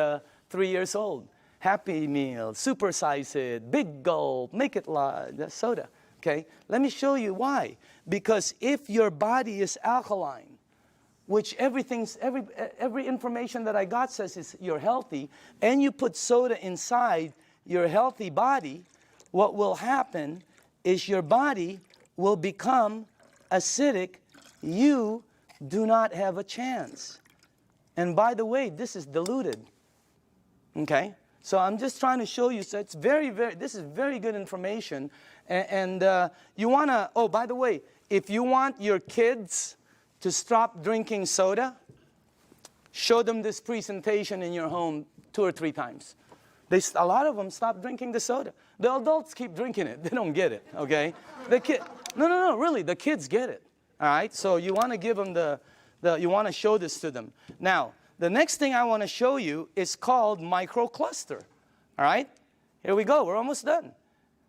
3 years old. Happy Meal, supersize it, big gulp, make it large, soda, okay? Let me show you why. Because if your body is alkaline, which every information that I got says is you're healthy, and you put soda inside your healthy body, what will happen is your body will become acidic. You do not have a chance. And by the way, this is diluted, okay? So I'm just trying to show you, so it's this is very good information. And you want to, oh, by the way, if you want your kids to stop drinking soda, show them this presentation in your home 2 or 3 times. A lot of them stop drinking the soda. The adults keep drinking it. They don't get it, okay? No, really, the kids get it, all right? So you want to give them you want to show this to them. Now, the next thing I want to show you is called microcluster, all right? Here we go. We're almost done.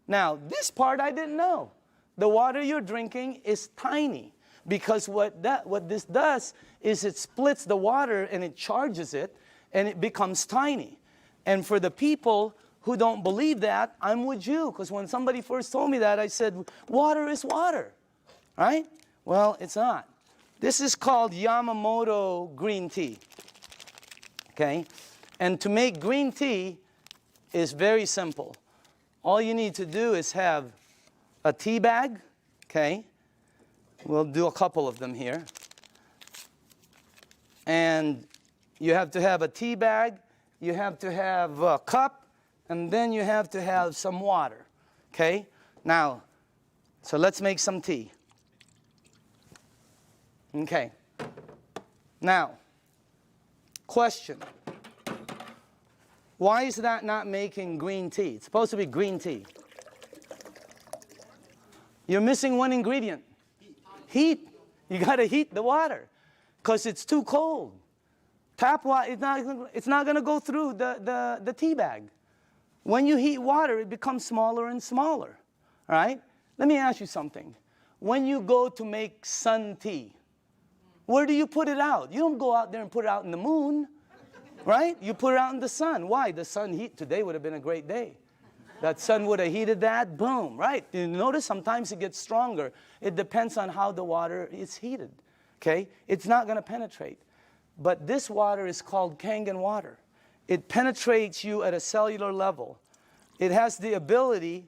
Now, this part I didn't know. The water you're drinking is tiny. Because what this does is it splits the water and it charges it and it becomes tiny. And for the people who don't believe that, I'm with you. Because when somebody first told me that, I said, water is water. Right? Well, it's not. This is called Yamamoto green tea. Okay? And to make green tea is very simple. All you need to do is have a tea bag. Okay? We'll do a couple of them here. And you have to have a tea bag, you have to have a cup, and then you have to have some water. Okay? Now, so let's make some tea. Okay. Now, question. Why is that not making green tea? It's supposed to be green tea. You're missing one ingredient. Heat. You got to heat the water because it's too cold. Tap water, it's not going to go through the tea bag. When you heat water, it becomes smaller and smaller. All right? Let me ask you something. When you go to make sun tea, where do you put it out? You don't go out there and put it out in the moon, right? You put it out in the sun. Why? The sun heat. Today would have been a great day. That sun would have heated that, boom, right? You notice sometimes it gets stronger. It depends on how the water is heated, okay? It's not going to penetrate. But this water is called Kangen water. It penetrates you at a cellular level. It has the ability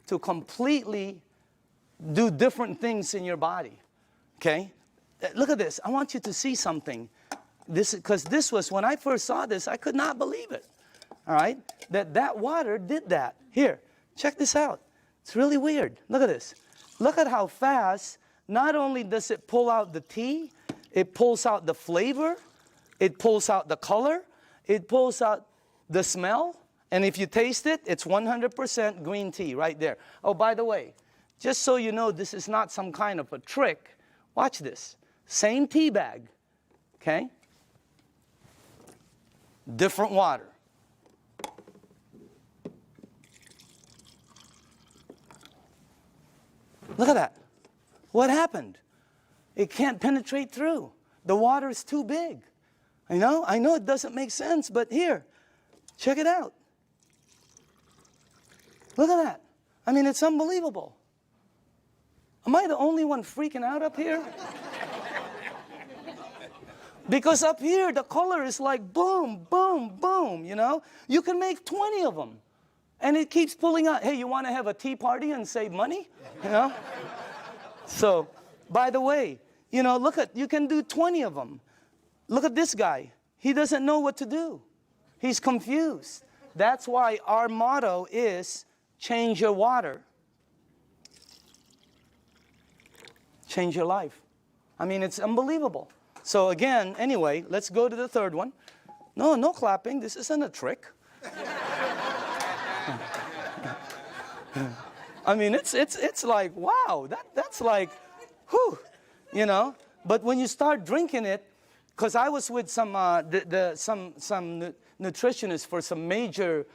to completely do different things in your body, okay? Look at this. I want you to see something. Because this was, when I first saw this, I could not believe it. All right? That water did that. Here, check this out. It's really weird. Look at this. Look at how fast, not only does it pull out the tea, it pulls out the flavor, it pulls out the color, it pulls out the smell, and if you taste it, it's 100% green tea right there. Oh, by the way, just so you know, this is not some kind of a trick. Watch this. Same tea bag, okay? Different water. Look at that. What happened? It can't penetrate through. The water is too big. I know it doesn't make sense, but here, check it out. Look at that. I mean, it's unbelievable. Am I the only one freaking out up here? Because up here, the color is like boom, boom, boom, you know? You can make 20 of them. And it keeps pulling out. Hey, you want to have a tea party and save money? You know? So, by the way, you know, you can do 20 of them. Look at this guy. He doesn't know what to do. He's confused. That's why our motto is change your water. Change your life. I mean, it's unbelievable. So again, anyway, let's go to the third one. No clapping. This isn't a trick. I mean, it's like, wow, that's like, whew, you know. But when you start drinking it, because I was with some nutritionists for some major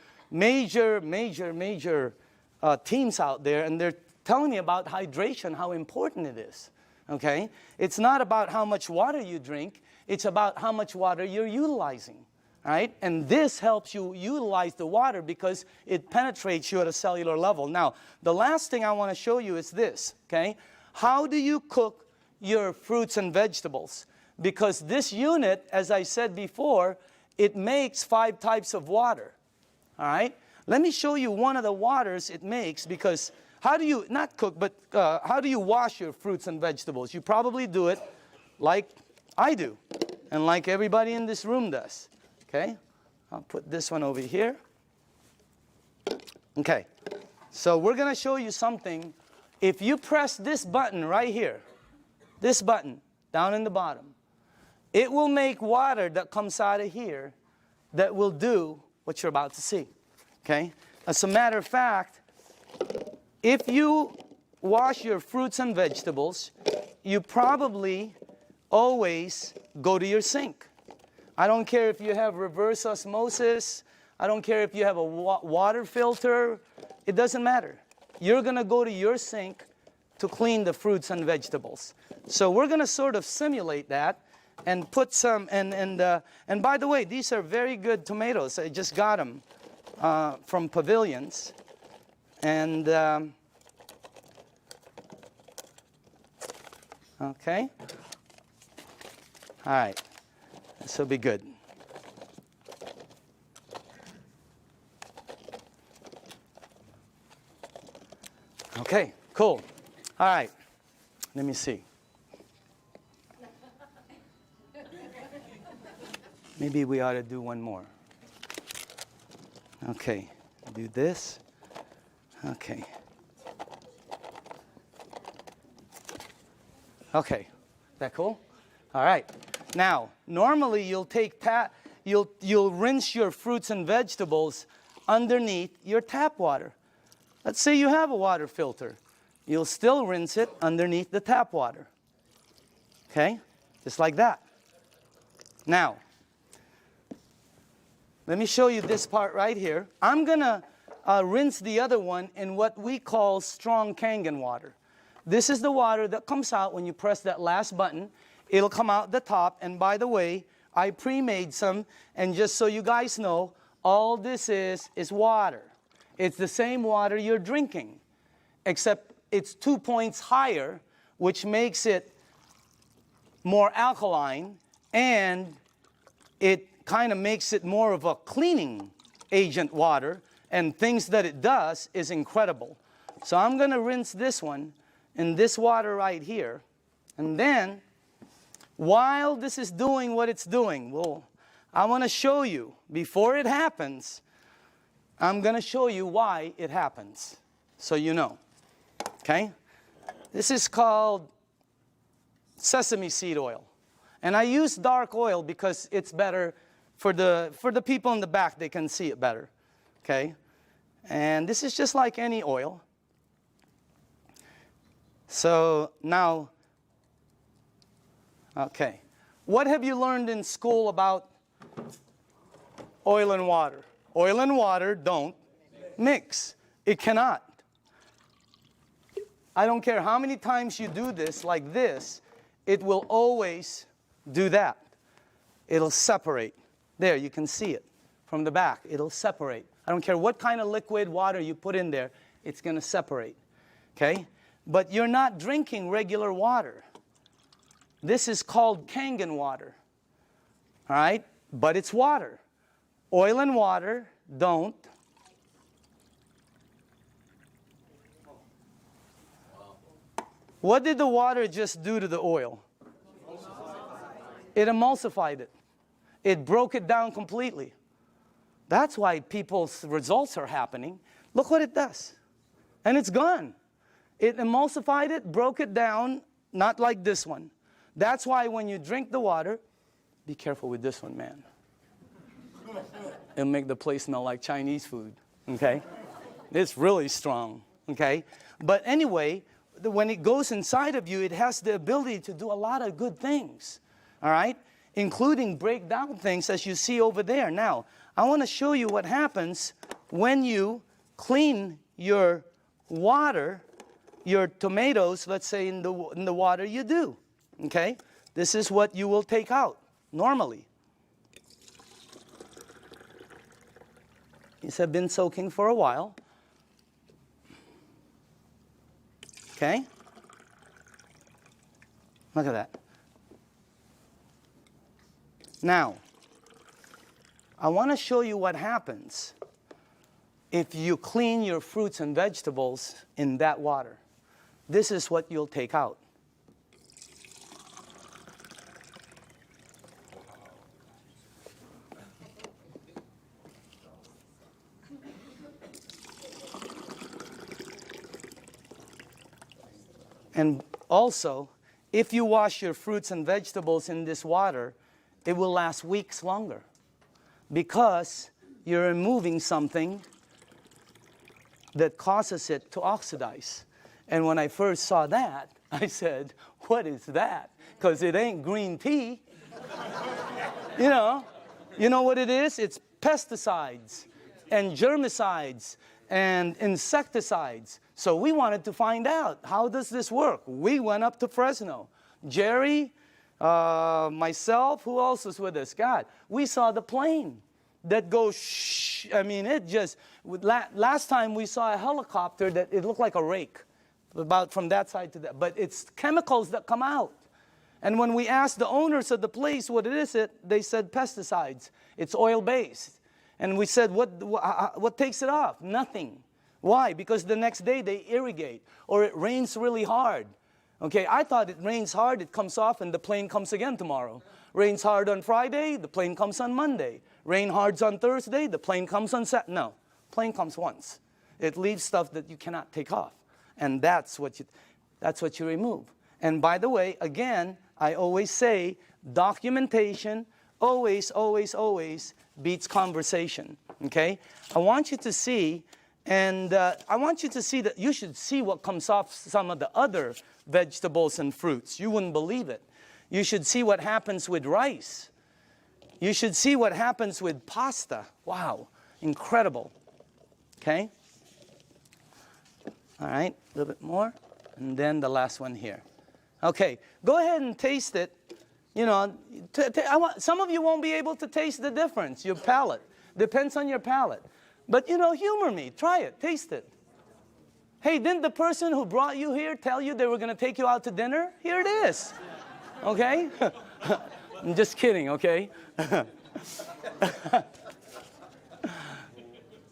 teams out there, and they're telling me about hydration, how important it is. Okay, it's not about how much water you drink; it's about how much water you're utilizing. Right? And this helps you utilize the water because it penetrates you at a cellular level. Now, the last thing I want to show you is this, okay? How do you cook your fruits and vegetables? Because this unit, as I said before, it makes 5 types of water, all right? Let me show you one of the waters it makes, because how do you, not cook, but how do you wash your fruits and vegetables? You probably do it like I do, and like everybody in this room does. Okay, I'll put this one over here. Okay, so we're going to show you something. If you press this button right here, this button down in the bottom, it will make water that comes out of here that will do what you're about to see. Okay, as a matter of fact, if you wash your fruits and vegetables, you probably always go to your sink. I don't care if you have reverse osmosis. I don't care if you have a water filter. It doesn't matter. You're going to go to your sink to clean the fruits and vegetables. So we're going to sort of simulate that and put some, and by the way, these are very good tomatoes. I just got them from Pavilions. And, okay. All right. This will be good. Okay, cool. All right, let me see. Maybe we ought to do one more. Okay, do this. Okay. Okay, that cool? All right. Now, normally you'll take you'll rinse your fruits and vegetables underneath your tap water. Let's say you have a water filter. You'll still rinse it underneath the tap water. Okay? Just like that. Now, let me show you this part right here. I'm going to rinse the other one in what we call strong Kangen water. This is the water that comes out when you press that last button. It'll come out the top, and by the way, I pre-made some, and just so you guys know, all this is water. It's the same water you're drinking, except it's 2 points higher, which makes it more alkaline, and it kind of makes it more of a cleaning agent water, and things that it does is incredible. So I'm going to rinse this one in this water right here, and then while this is doing what it's doing, well, I want to show you, before it happens, I'm going to show you why it happens, so you know. Okay? This is called sesame seed oil. And I use dark oil because it's better for the people in the back, they can see it better. Okay? And this is just like any oil. So now, okay. What have you learned in school about oil and water? Oil and water don't mix. It cannot. I don't care how many times you do this like this, it will always do that. it'll separate. There, you can see it from the back. It'll separate. I don't care what kind of liquid water you put in there, it's going to separate. Okay? But you're not drinking regular water. This is called Kangen water. All right? But it's water. Oil and water don't. What did the water just do to the oil? It emulsified it. It broke it down completely. That's why people's results are happening. Look what it does. And it's gone. It emulsified it, broke it down, not like this one. That's why when you drink the water, be careful with this one, man. It'll make the place smell like Chinese food, okay? It's really strong, okay? But anyway, when it goes inside of you, it has the ability to do a lot of good things, all right? Including break down things as you see over there. Now, I want to show you what happens when you clean your water, your tomatoes, let's say in the water you do, okay? This is what you will take out normally. These have been soaking for a while. Okay? Look at that. Now, I want to show you what happens if you clean your fruits and vegetables in that water. This is what you'll take out. And also, if you wash your fruits and vegetables in this water, it will last weeks longer because you're removing something that causes it to oxidize. And when I first saw that, I said, what is that? Because it ain't green tea. You know what it is? It's pesticides and germicides and insecticides. So we wanted to find out, how does this work? We went up to Fresno. Jerry, myself, who else was with us? God, we saw the plane that goes shh. I mean, it just, last time we saw a helicopter that it looked like a rake, about from that side to that. But it's chemicals that come out. And when we asked the owners of the place what it is, they said pesticides. It's oil-based. And we said, what takes it off? Nothing. Why? Because the next day they irrigate, or it rains really hard. Okay, I thought it rains hard, it comes off, and the plane comes again tomorrow. Rains hard on Friday, the plane comes on Monday. Rain hard on Thursday, the plane comes on Saturday. No, plane comes once. It leaves stuff that you cannot take off. And that's what you remove. And by the way, again, I always say, documentation always, always, always beats conversation. Okay? I want you to see, and I want you to see that you should see what comes off some of the other vegetables and fruits. You wouldn't believe it. You should see what happens with rice. You should see what happens with pasta. Wow, incredible. Okay? All right, a little bit more. And then the last one here. Okay, go ahead and taste it. You know, some of you won't be able to taste the difference, your palate. Depends on your palate. But, you know, humor me. Try it. Taste it. Hey, didn't the person who brought you here tell you they were going to take you out to dinner? Here it is. Okay? I'm just kidding, okay?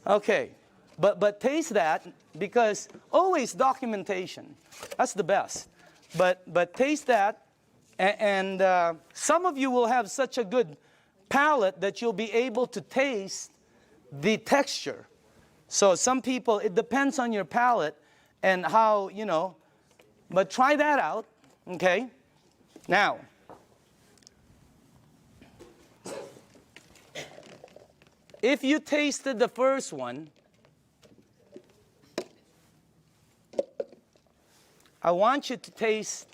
Okay. But taste that, because always documentation. That's the best. But taste that, and some of you will have such a good palate that you'll be able to taste the texture. So some people, it depends on your palate and how, you know, but try that out, okay? Now, if you tasted the first one, I want you to taste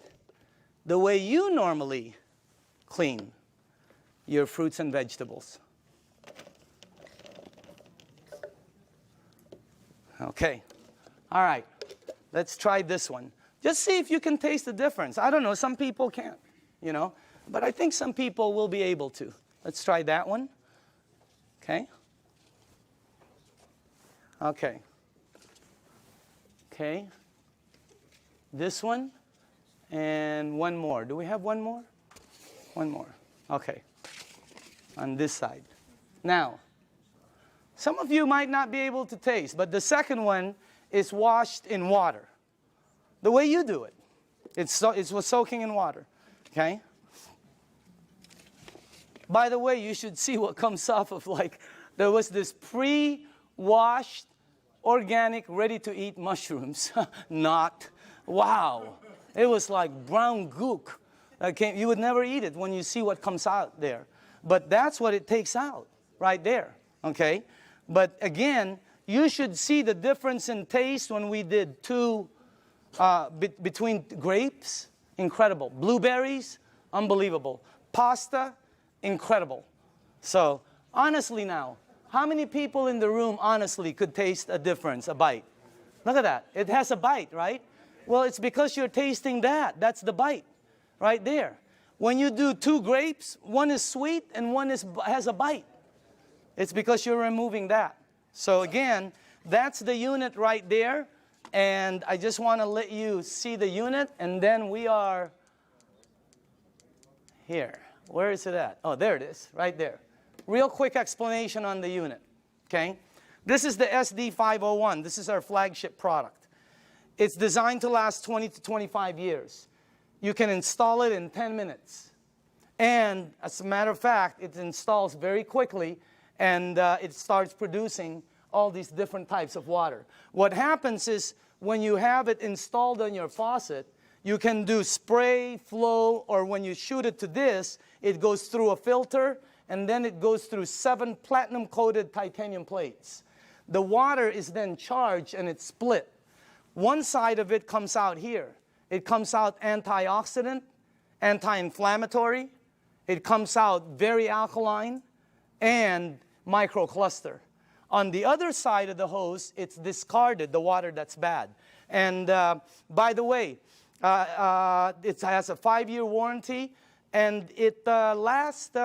the way you normally clean your fruits and vegetables. Okay. All right. Let's try this one. Just see if you can taste the difference. I don't know. Some people can't, you know. But I think some people will be able to. Let's try that one. Okay. Okay. Okay. This one and one more. Do we have one more? One more. Okay. On this side. Now, some of you might not be able to taste, but the second one is washed in water. The way you do it. It was soaking in water. Okay? By the way, you should see what comes off of, like, there was this pre-washed, organic, ready-to-eat mushrooms. Not. Wow. It was like brown gook. You would never eat it when you see what comes out there. But that's what it takes out right there. Okay? But again, you should see the difference in taste when we did between grapes, incredible. Blueberries, unbelievable. Pasta, incredible. So, honestly now, how many people in the room honestly could taste a difference, a bite? Look at that. It has a bite, right? Well, it's because you're tasting that. That's the bite right there. When you do 2 grapes, one is sweet and one has a bite. It's because you're removing that. So again, that's the unit right there. And I just want to let you see the unit. And then we are here. Where is it at? Oh, there it is, right there. Real quick explanation on the unit. Okay? This is the SD501. This is our flagship product. It's designed to last 20 to 25 years. You can install it in 10 minutes. And as a matter of fact, it installs very quickly, and it starts producing all these different types of water. What happens is when you have it installed on your faucet, you can do spray, flow, or when you shoot it to this, it goes through a filter, and then it goes through 7 platinum-coated titanium plates. The water is then charged, and it's split. One side of it comes out here. It comes out antioxidant, anti-inflammatory. It comes out very alkaline and microcluster. On the other side of the hose, it's discarded, the water that's bad. And by the way, it has a 5-year warranty, and it lasts,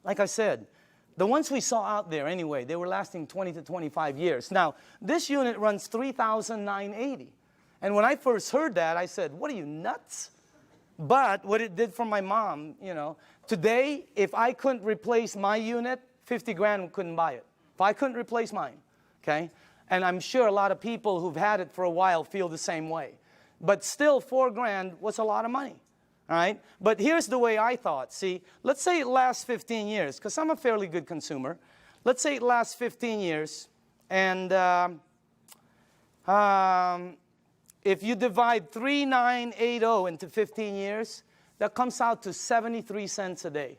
like I said, the ones we saw out there anyway, they were lasting 20 to 25 years. Now, this unit runs $3,980. And when I first heard that, I said, what are you, nuts? But what it did for my mom, you know, today, if I couldn't replace my unit, 50 grand couldn't buy it. If I couldn't replace mine, okay? And I'm sure a lot of people who've had it for a while feel the same way. But still, 4 grand was a lot of money. All right? But here's the way I thought. See, let's say it lasts 15 years, because I'm a fairly good consumer. Let's say it lasts 15 years, and if you divide 3,980 into 15 years, that comes out to 73 cents a day.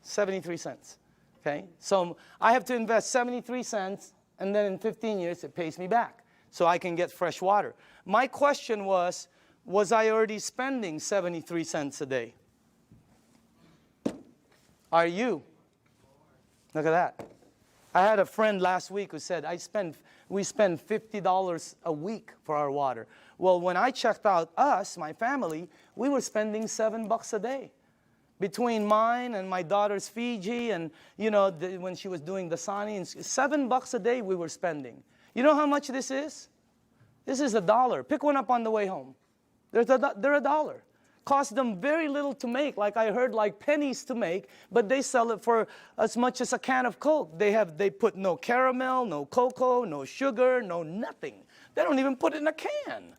73 cents. Okay? So I have to invest 73 cents, and then in 15 years, it pays me back. So I can get fresh water. My question was I already spending 73 cents a day? Are you? Look at that. I had a friend last week who said, we spend $50 a week for our water. Well, when I checked out us, my family, we were spending $7 a day. Between mine and my daughter's Fiji and, you know, when she was doing the Sani, $7 a day we were spending. You know how much this is? This is $1. Pick one up on the way home. They're $1. Cost them very little to make, like I heard, like pennies to make, but they sell it for as much as a can of Coke. They put no caramel, no cocoa, no sugar, no nothing. They don't even put it in a can.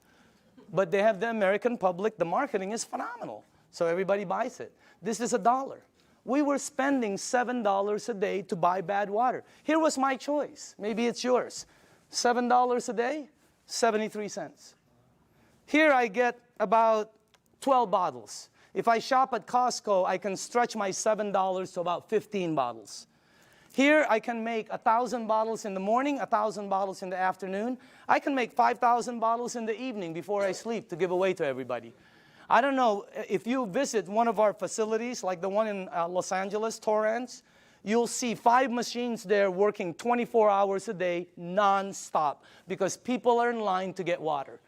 But they have the American public, the marketing is phenomenal. So everybody buys it. This is $1. We were spending $7 a day to buy bad water. Here was my choice. Maybe it's yours. $7 a day, 73 cents. Here I get about 12 bottles. If I shop at Costco, I can stretch my $7 to about 15 bottles. Here I can make 1,000 bottles in the morning, 1,000 bottles in the afternoon. I can make 5,000 bottles in the evening before I sleep to give away to everybody. I don't know, if you visit one of our facilities, like the one in Los Angeles, Torrance, you'll see 5 machines there working 24 hours a day, non-stop, because people are in line to get water.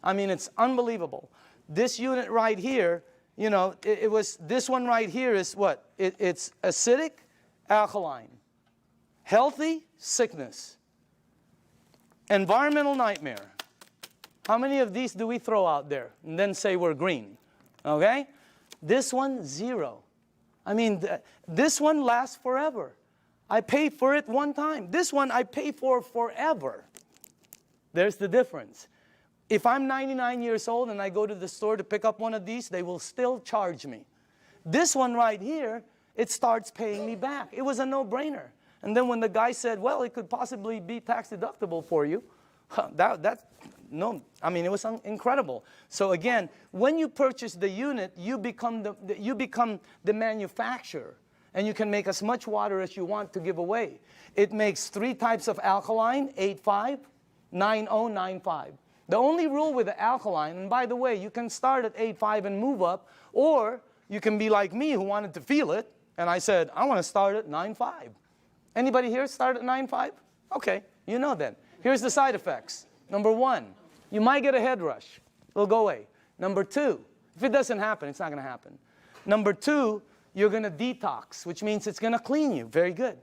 I mean, it's unbelievable. This unit right here you know, it was, this one right here is what? It's acidic, alkaline. Healthy, sickness. Environmental nightmare. How many of these do we throw out there and then say we're green? Okay? This one, 0. I mean, this one lasts forever. I pay for it one time. This one I pay for forever. There's the difference. If I'm 99 years old and I go to the store to pick up one of these, they will still charge me. This one right here, it starts paying me back. It was a no-brainer. And then when the guy said, well, it could possibly be tax deductible for you, no, I mean, it was incredible. So again, when you purchase the unit, you become the manufacturer. And you can make as much water as you want to give away. It makes 3 types of alkaline, 8.5, 9.0, 9.5. The only rule with the alkaline, and by the way, you can start at 8.5 and move up, or you can be like me who wanted to feel it, and I said, I want to start at 9.5. Anybody here start at 9.5? Okay, you know then. Here's the side effects. Number 1, you might get a head rush. It'll go away. Number 2, if it doesn't happen, it's not going to happen. Number 2, you're going to detox, which means it's going to clean you. Very good.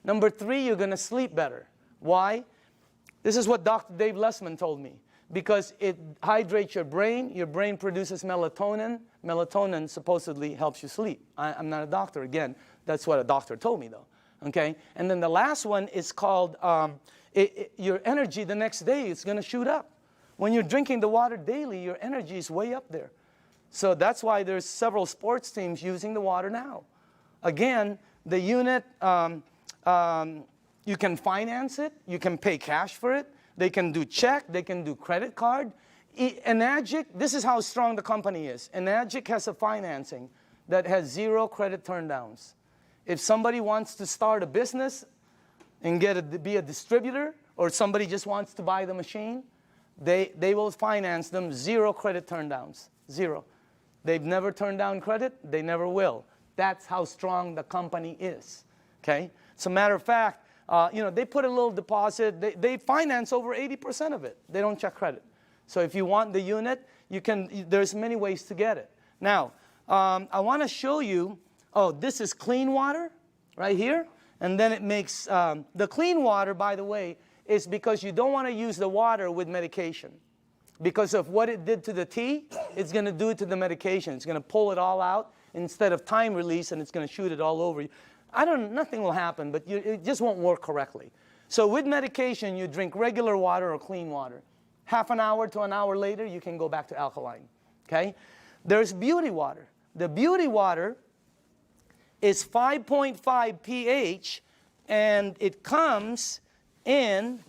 Number 3, you're going to sleep better. Why? This is what Dr. Dave Lessman told me. Because it hydrates your brain produces melatonin. Melatonin supposedly helps you sleep. I'm not a doctor, again. That's what a doctor told me, though. Okay? And then the last one is called your energy the next day is going to shoot up. When you're drinking the water daily, your energy is way up there. So that's why there's several sports teams using the water now. Again, the unit, you can finance it. You can pay cash for it. They can do check. They can do credit card. Enagic, this is how strong the company is. Enagic has a financing that has 0 credit turndowns. If somebody wants to start a business and be a distributor, or somebody just wants to buy the machine, they will finance them 0 credit turndowns. 0. They've never turned down credit. They never will. That's how strong the company is. Okay? As a matter of fact, you know, they put a little deposit. They finance over 80% of it. They don't check credit. So if you want the unit, you can. There's many ways to get it. Now, I want to show you. Oh, this is clean water right here. And then it makes, the clean water, by the way, is because you don't want to use the water with medication. Because of what it did to the tea, it's going to do it to the medication. It's going to pull it all out instead of time release, and it's going to shoot it all over you. Nothing will happen, but it just won't work correctly. So with medication, you drink regular water or clean water. Half an hour to an hour later, you can go back to alkaline. Okay? There's beauty water. The beauty water is 5.5 pH, and it comes in,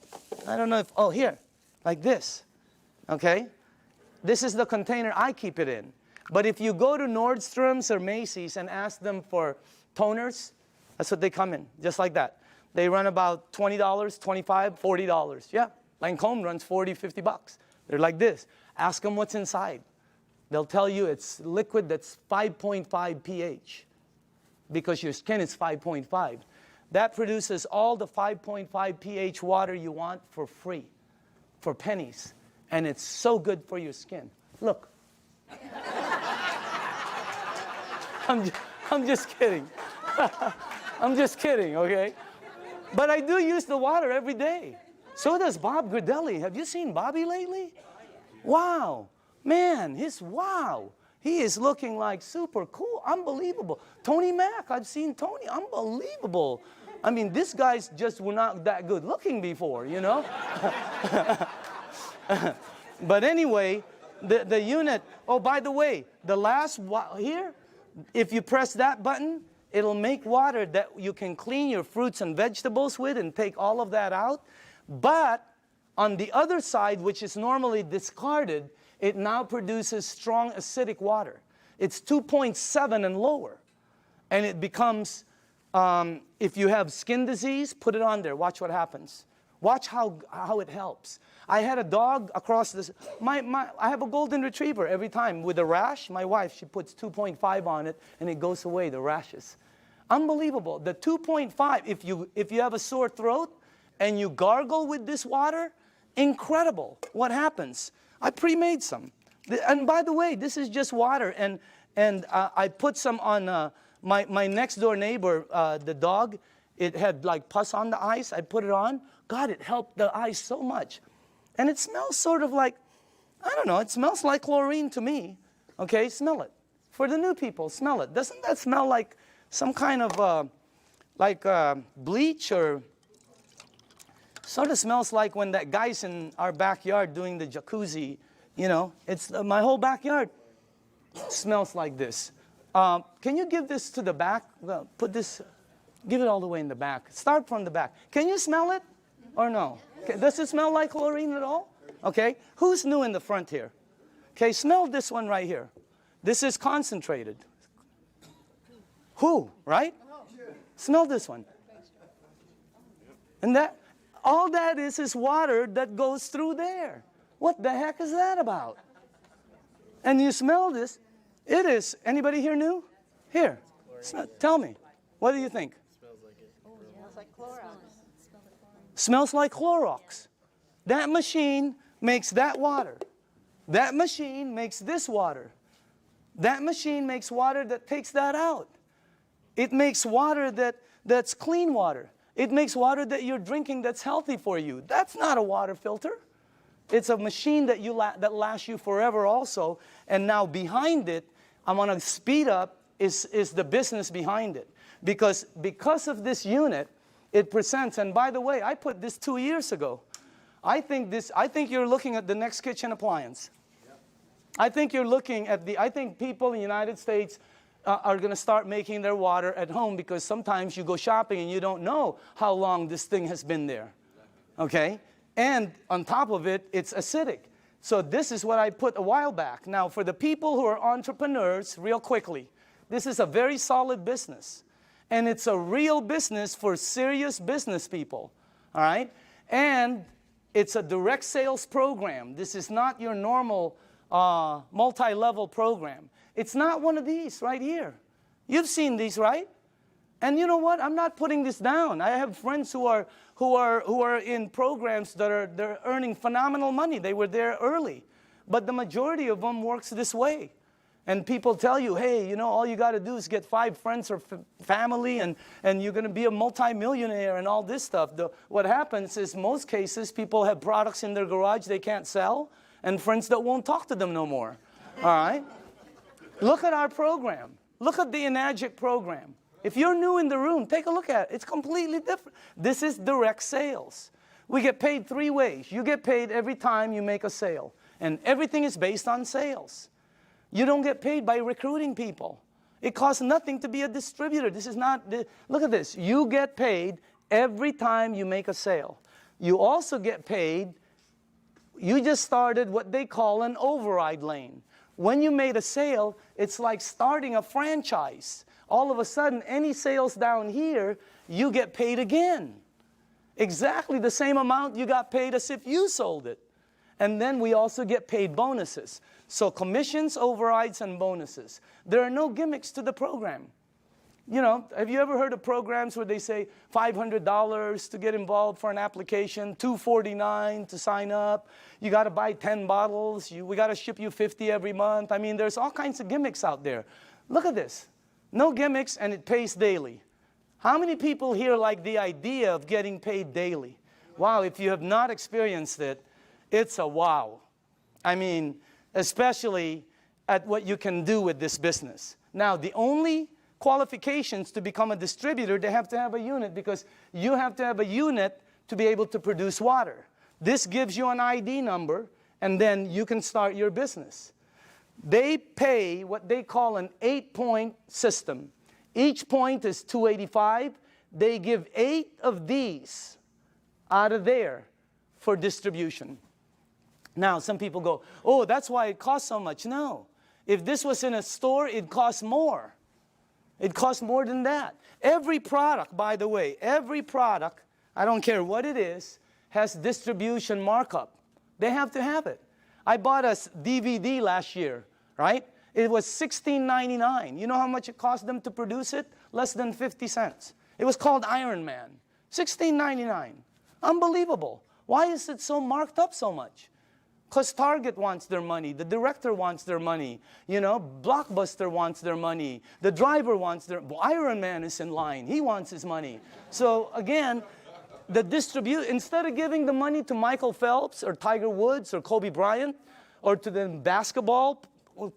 I don't know if, oh, here, like this. Okay? This is the container I keep it in. But if you go to Nordstrom's or Macy's and ask them for toners, that's what they come in, just like that. They run about $20, $25, $40. Yeah, Lancome runs $40, $50. They're like this. Ask them what's inside. They'll tell you it's liquid that's 5.5 pH because your skin is 5.5. That produces all the 5.5 pH water you want for free, for pennies. And it's so good for your skin. Look. I'm just kidding. I'm just kidding, okay? But I do use the water every day. So does Bob Gridelli. Have you seen Bobby lately? Wow. Man, wow. He is looking like super cool. Unbelievable. Tony Mack, I've seen Tony. Unbelievable. I mean, these guys just were not that good looking before, you know? But anyway, the unit, oh, by the way, the last here, if you press that button, it'll make water that you can clean your fruits and vegetables with and take all of that out. But on the other side, which is normally discarded, it now produces strong acidic water. It's 2.7 and lower. And it becomes, if you have skin disease, put it on there. Watch what happens. Watch how it helps. I had a dog across this. I have a golden retriever every time with a rash. My wife, she puts 2.5 on it, and it goes away, the rashes. Unbelievable. The 2.5, if you have a sore throat and you gargle with this water, incredible what happens. I pre-made some. And by the way, this is just water. And And I put some on my next door neighbor, the dog. It had like pus on the eyes. I put it on. God, it helped the eyes so much. And it smells sort of like, I don't know, it smells like chlorine to me. Okay, smell it. For the new people, smell it. Doesn't that smell like some kind of bleach, or sort of smells like when that guy's in our backyard doing the jacuzzi, you know? It's my whole backyard smells like this. Can you give this to the back? Well, put this, give it all the way in the back. Start from the back. Can you smell it or no? Okay. Does it smell like chlorine at all? Okay. Who's new in the front here? Okay, smell this one right here. This is concentrated. Who, right? Smell this one. And that, all that is water that goes through there. What the heck is that about? And you smell this. It is, anybody here new? Here, tell me. What do you think? Smells like it. Oh, yeah. Smells like Clorox. Smells like Clorox. That machine makes that water. That machine makes this water. That machine makes water that takes that out. It makes water that's clean water. It makes water that you're drinking that's healthy for you. That's not a water filter. It's a machine that that lasts you forever also. And now behind it, I want to speed up, is the business behind it. Because of this unit, it presents, and by the way, I put this 2 years ago. I think you're looking at the next kitchen appliance. I think you're looking at I think people in the United States are going to start making their water at home, because sometimes you go shopping and you don't know how long this thing has been there. Okay? And on top of it, it's acidic. So this is what I put a while back. Now, for the people who are entrepreneurs, real quickly, this is a very solid business. And it's a real business for serious business people. All right? And it's a direct sales program. This is not your normal multi-level program. It's not one of these right here. You've seen these, right? And you know what? I'm not putting this down. I have friends who are in programs they're earning phenomenal money. They were there early. But the majority of them works this way. And people tell you, hey, you know, all you got to do is get 5 friends or family, and you're going to be a multimillionaire and all this stuff. What happens is, most cases, people have products in their garage they can't sell, and friends that won't talk to them no more. All right? Look at our program. Look at the Enagic program. If you're new in the room, take a look at it. It's completely different. This is direct sales. We get paid 3 ways. You get paid every time you make a sale. And everything is based on sales. You don't get paid by recruiting people. It costs nothing to be a distributor. This is not, look at this. You get paid every time you make a sale. You also get paid, you just started what they call an override lane. When you made a sale, it's like starting a franchise. All of a sudden, any sales down here, you get paid again. Exactly the same amount you got paid as if you sold it. And then we also get paid bonuses. So commissions, overrides, and bonuses. There are no gimmicks to the program. You know, have you ever heard of programs where they say $500 to get involved for an application, $249 to sign up, you got to buy 10 bottles, we got to ship you 50 every month. I mean, there's all kinds of gimmicks out there. Look at this. No gimmicks, and it pays daily. How many people here like the idea of getting paid daily? Wow, if you have not experienced it, it's a wow. I mean, especially at what you can do with this business. Now, the only qualifications to become a distributor, they have to have a unit, because you have to have a unit to be able to produce water. This gives you an ID number, and then you can start your business. They pay what they call an 8-point system. Each point is $285. They give 8 of these out of there for distribution. Now, some people go, oh, that's why it costs so much. No. If this was in a store, it costs more. It costs more than that. Every product, by the way, every product, I don't care what it is, has distribution markup. They have to have it. I bought a DVD last year, right? It was $16.99. You know how much it cost them to produce it? Less than 50 cents. It was called Iron Man. $16.99. Unbelievable. Why is it so marked up so much? Because Target wants their money, the director wants their money, you know, Blockbuster wants their money, the driver wants their, Iron Man is in line, he wants his money. So again, instead of giving the money to Michael Phelps or Tiger Woods or Kobe Bryant or to the basketball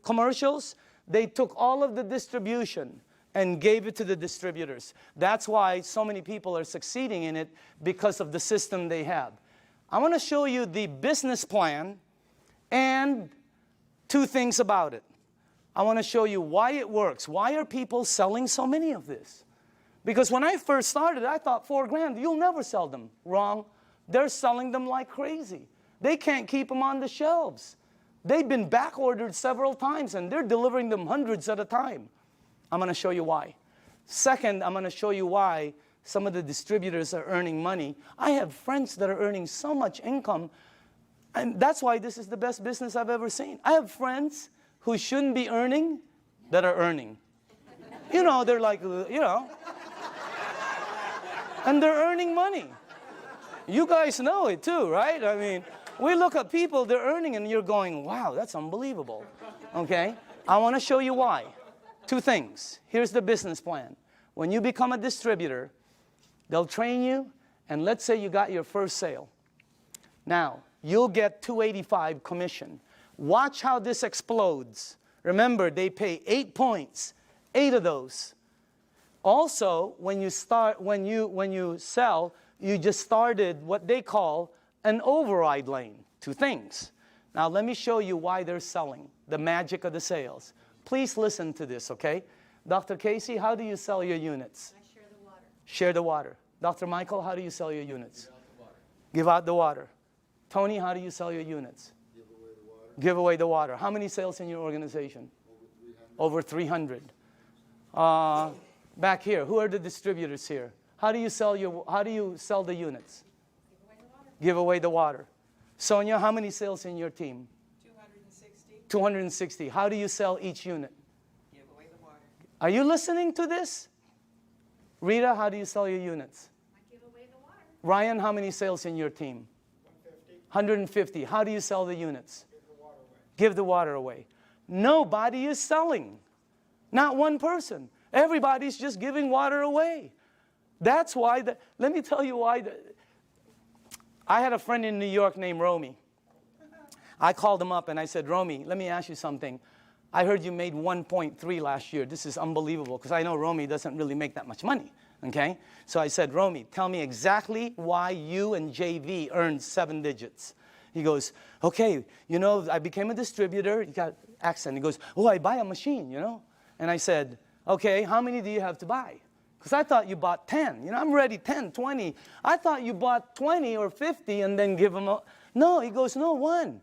commercials, they took all of the distribution and gave it to the distributors. That's why so many people are succeeding in it, because of the system they have. I want to show you the business plan and two things about it. I want to show you why it works. Why are people selling so many of this? Because when I first started, I thought $4 grand, you'll never sell them. Wrong. They're selling them like crazy. They can't keep them on the shelves. They've been back ordered several times and they're delivering them hundreds at a time. I'm going to show you why. Second, I'm going to show you why some of the distributors are earning money. I have friends that are earning so much income, and that's why this is the best business I've ever seen. I have friends who shouldn't be earning that are earning. You know, they're like, you know, and they're earning money. You guys know it too, right? I mean, we look at people, they're earning, and you're going, wow, that's unbelievable. Okay? I want to show you why. Two things. Here's the business plan. When you become a distributor, they'll train you, and let's say you got your first sale. Now, you'll get $285 commission. Watch how this explodes. Remember, they pay 8 points, 8 of those. Also, when you sell, you just started what they call an override lane. Two things. Now, let me show you why they're selling, the magic of the sales. Please listen to this, okay? Dr. Casey, how do you sell your units? I share the water. Share the water. Dr. Michael, how do you sell your units? Give out the water. Tony, how do you sell your units? Give away the water. Give away the water. How many sales in your organization? Over 300. Back here, who are the distributors here? How do you sell the units? Give away the water. Sonia, how many sales in your team? 260. 260. How do you sell each unit? Give away the water. Are you listening to this? Rita, how do you sell your units? I give away the water. Ryan, how many sales in your team? 150. How do you sell the units? Give the water away. Nobody is selling. Not one person. Everybody's just giving water away. That's why, let me tell you why. I had a friend in New York named Romy. I called him up and I said, Romy, let me ask you something. I heard you made 1.3 last year. This is unbelievable, because I know Romy doesn't really make that much money, okay? So I said, Romy, tell me exactly why you and JV earned 7 digits. He goes, okay, you know, I became a distributor. He got accent. He goes, oh, I buy a machine, you know? And I said, okay, how many do you have to buy? Because I thought you bought 10. You know, I'm ready 10, 20. I thought you bought 20 or 50 and then give them a... No, he goes, no, 1.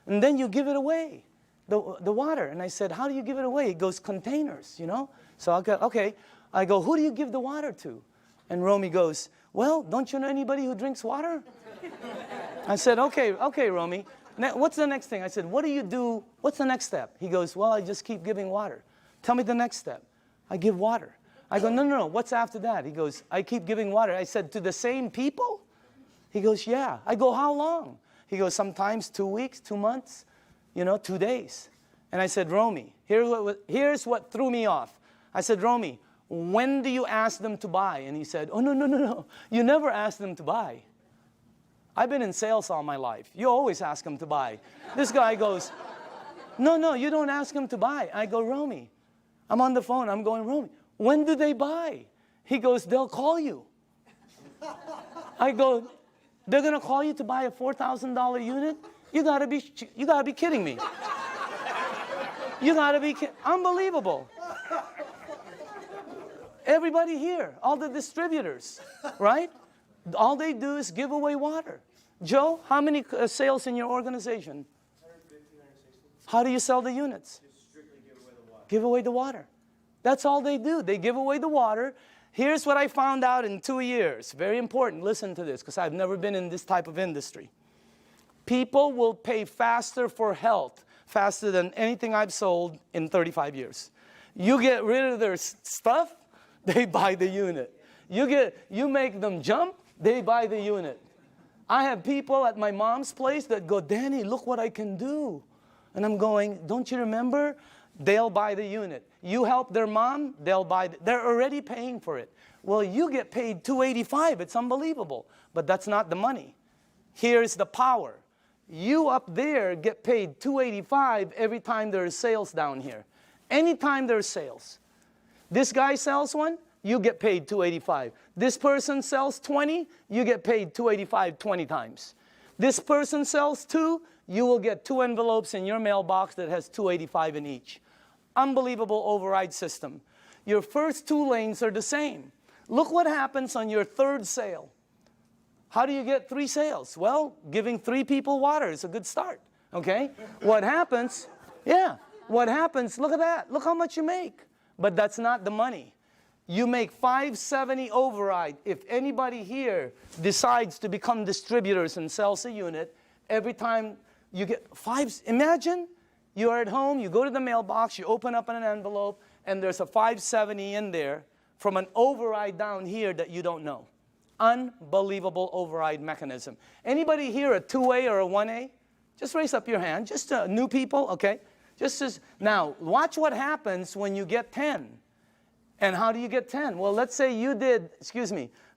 And then you give it away, the water. And I said, how do you give it away? He goes, containers, you know? So I go, okay. I go, who do you give the water to? And Romy goes, well, don't you know anybody who drinks water? I said, okay, Romy. What's the next thing? I said, what do you do? What's the next step? He goes, well, I just keep giving water. Tell me the next step. I give water. I go, no, what's after that? He goes, I keep giving water. I said, to the same people? He goes, yeah. I go, how long? He goes, sometimes 2 weeks, 2 months, you know, 2 days. And I said, Romy, here's what threw me off. I said, Romy, when do you ask them to buy? And he said, oh, no. You never ask them to buy. I've been in sales all my life. You always ask them to buy. This guy goes, no, you don't ask them to buy. I go, Romy, I'm on the phone. I'm going, Romy, when do they buy? He goes, they'll call you. I go, they're going to call you to buy a $4,000 unit? You gotta be kidding me. You gotta be unbelievable. Everybody here, all the distributors, right? All they do is give away water. Joe, how many sales in your organization? 150, 160. How do you sell the units? Just strictly give away the water. Give away the water. That's all they do. They give away the water. Here's what I found out in 2 years. Very important. Listen to this, because I've never been in this type of industry. People will pay faster for health, faster than anything I've sold in 35 years. You get rid of their stuff, they buy the unit. You make them jump, they buy the unit. I have people at my mom's place that go, Danny, look what I can do. And I'm going, don't you remember? They'll buy the unit. You help their mom, they'll buy, they're already paying for it. Well, you get paid $285. It's unbelievable. But that's not the money. Here's the power. You up there get paid $285 every time there's sales down here. Anytime there's sales. This guy sells one, you get paid $285. This person sells 20, you get paid $285 20 times. This person sells 2, you will get 2 envelopes in your mailbox that has $285 in each. Unbelievable override system. Your first 2 lanes are the same. Look what happens on your 3rd sale. How do you get 3 sales? Well, giving 3 people water is a good start, okay? What happens, what happens, look at that. Look how much you make. But that's not the money. You make $570 override. If anybody here decides to become distributors and sells a unit, every time you get imagine you're at home, you go to the mailbox, you open up an envelope, and there's a $570 in there from an override down here that you don't know. Unbelievable override mechanism. Anybody here a 2A or a 1A? Just raise up your hand. Just new people, okay? Now, watch what happens when you get 10. And how do you get 10? Well, let's say you did,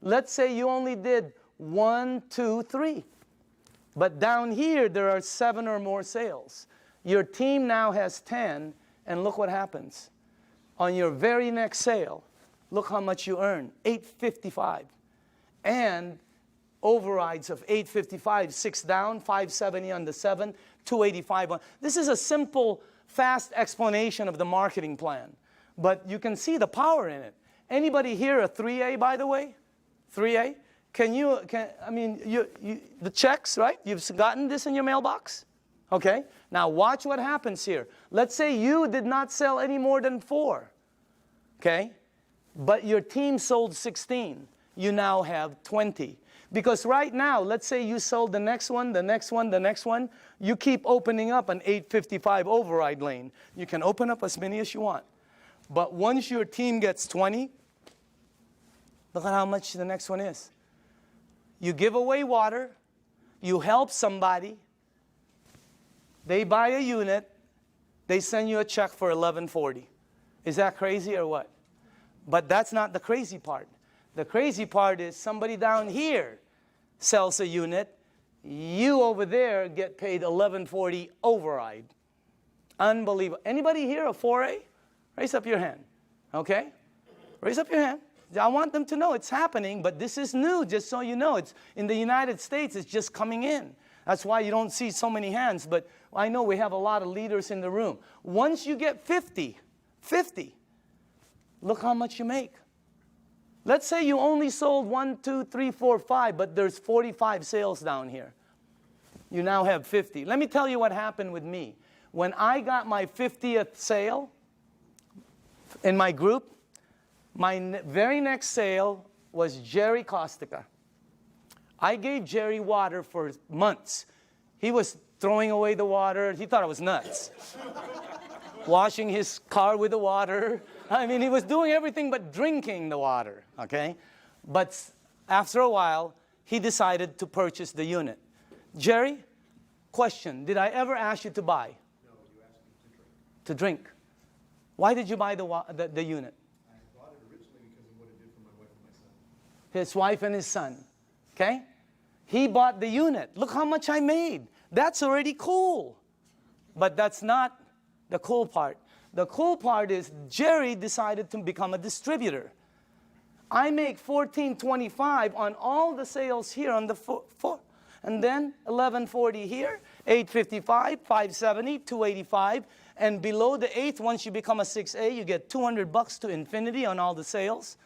let's say you only did 1, 2, 3. But down here, there are 7 or more sales. Your team now has 10, and look what happens. On your very next sale, look how much you earn, $855. And overrides of $855, 6 down, $570 on the 7, $285 on. This is a simple, fast explanation of the marketing plan. But you can see the power in it. Anybody here a 3A, by the way? 3A? The checks, right? You've gotten this in your mailbox? Okay? Now watch what happens here. Let's say you did not sell any more than 4. Okay? But your team sold 16. You now have 20. Because right now, let's say you sold the next one, the next one, the next one. You keep opening up an 855 override lane. You can open up as many as you want. But once your team gets 20, look at how much the next one is. You give away water. You help somebody. They buy a unit. They send you a check for $1140. Is that crazy or what? But that's not the crazy part. The crazy part is somebody down here sells a unit. You over there get paid $1140 override. Unbelievable. Anybody here a 4A? Raise up your hand. Okay? Raise up your hand. I want them to know it's happening, but this is new, just so you know. It's in the United States, it's just coming in. That's why you don't see so many hands, but I know we have a lot of leaders in the room. Once you get 50, look how much you make. Let's say you only sold 1, 2, 3, 4, 5, but there's 45 sales down here. You now have 50. Let me tell you what happened with me. When I got my 50th sale in my group, my very next sale was Jerry Kostica. I gave Jerry water for months. He was throwing away the water. He thought I was nuts. Washing his car with the water. I mean, he was doing everything but drinking the water, okay? But after a while, he decided to purchase the unit. Jerry, question, did I ever ask you to buy? No, you asked me to drink. To drink. Why did you buy the unit? I bought it originally because of what it did for my wife and my son. His wife and his son, okay? He bought the unit. Look how much I made. That's already cool. But that's not the cool part. The cool part is Jerry decided to become a distributor. I make $14.25 on all the sales here on the floor. And then $11.40 here, $8.55, $5.70, $2.85. And below the 8th, once you become a 6A, you get $200 to infinity on all the sales.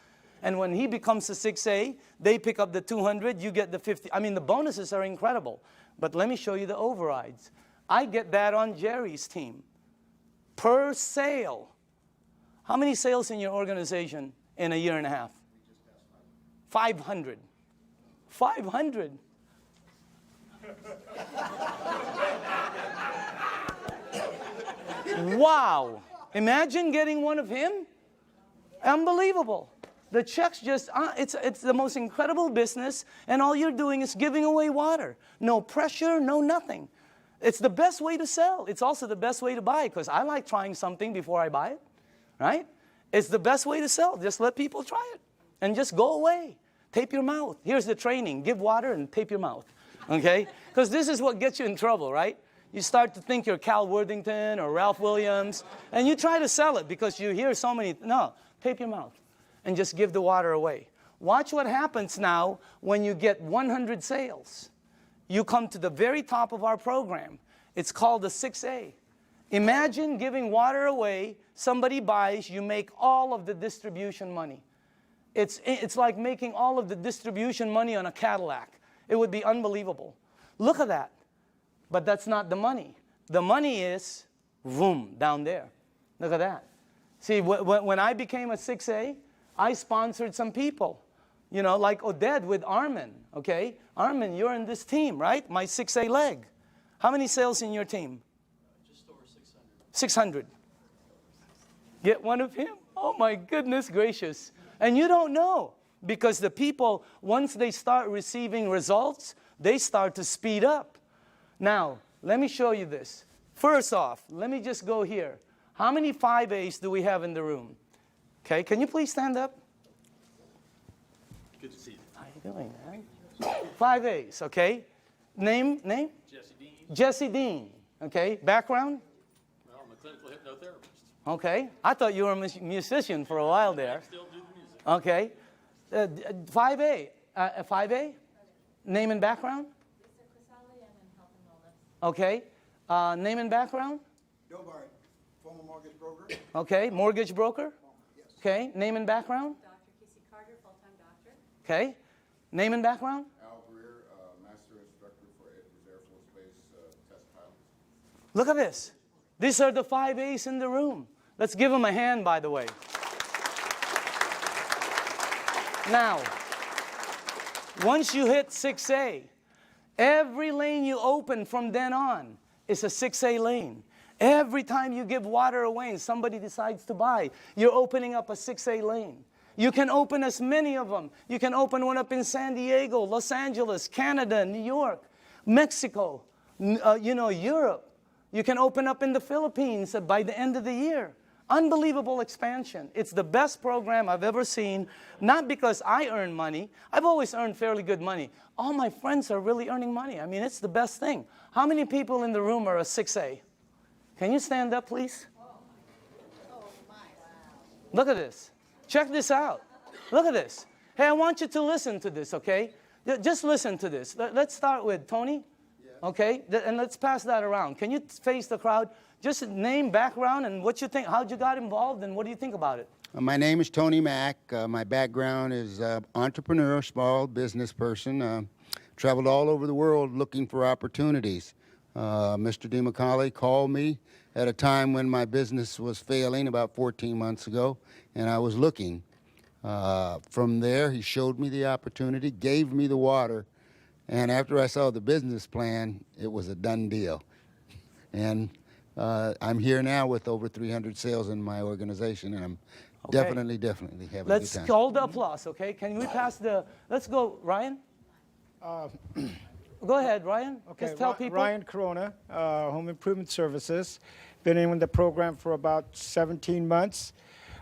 And when he becomes a 6A, they pick up the 200, you get the 50. I mean, the bonuses are incredible. But let me show you the overrides. I get that on Jerry's team. Per sale. How many sales in your organization in a year and a half? 500. 500. Wow. Imagine getting one of him. Unbelievable. The checks just, it's the most incredible business, and all you're doing is giving away water. No pressure, no nothing. It's the best way to sell. It's also the best way to buy, because I like trying something before I buy it, right? It's the best way to sell. Just let people try it, and just go away. Tape your mouth. Here's the training. Give water and tape your mouth, okay? Because this is what gets you in trouble, right? You start to think you're Cal Worthington or Ralph Williams, and you try to sell it because you hear so many, no, tape your mouth and just give the water away. Watch what happens now when you get 100 sales. You come to the very top of our program. It's called the 6A. Imagine giving water away, somebody buys, you make all of the distribution money. It's like making all of the distribution money on a Cadillac. It would be unbelievable. Look at that. But that's not the money. The money is, boom, down there. Look at that. See, when I became a 6A, I sponsored some people. You know, like Oded with Armin, okay? Armin, you're in this team, right? My 6A leg. How many sales in your team? Just over 600. 600. Get one of him? Oh my goodness gracious. And you don't know, because the people, once they start receiving results, they start to speed up. Now, let me show you this. First off, let me just go here. How many 5As do we have in the room? Okay, can you please stand up? Good to see you. How you doing, man? 5As, okay? Name? Jesse Dean. Jesse Dean, okay? Background? Well, I'm a clinical hypnotherapist. Okay. I thought you were a musician for a while there. I still do the music. Okay. 5A. 5A? Name and background? Okay. Name and background? Bill Bart, former mortgage broker. Okay. Mortgage broker? Yes. Okay. Name and background? Dr. Casey Carter, full-time doctor. Okay. Name and background? Al Greer, Master Instructor for Edwards Air Force Base Test Pilot. Look at this. These are the 5As in the room. Let's give them a hand, by the way. Now, once you hit 6A, every lane you open from then on is a 6A lane. Every time you give water away and somebody decides to buy, you're opening up a 6A lane. You can open as many of them. You can open one up in San Diego, Los Angeles, Canada, New York, Mexico, Europe. You can open up in the Philippines by the end of the year. Unbelievable expansion. It's the best program I've ever seen, not because I earn money. I've always earned fairly good money. All my friends are really earning money. I mean, it's the best thing. How many people in the room are a 6A? Can you stand up, please? Look at this. Check this out. Look at this. Hey, I want you to listen to this, okay? Just listen to this. Let's start with Tony, okay? And let's pass that around. Can you face the crowd? Just name, background, and what you think, how'd you got involved, and what do you think about it? My name is Tony Mack. My background is entrepreneur, small business person. Traveled all over the world looking for opportunities. Mr. DeMacaulay called me at a time when my business was failing about 14 months ago, and I was looking. From there, he showed me the opportunity, gave me the water, and after I saw the business plan, it was a done deal. And I'm here now with over 300 sales in my organization, and I'm definitely having a good time. Let's hold the applause, okay? Can we pass the, let's go, Ryan? Go ahead, Ryan. Okay, Just tell people. Ryan Corona, Home Improvement Services. Been in the program for about 17 months.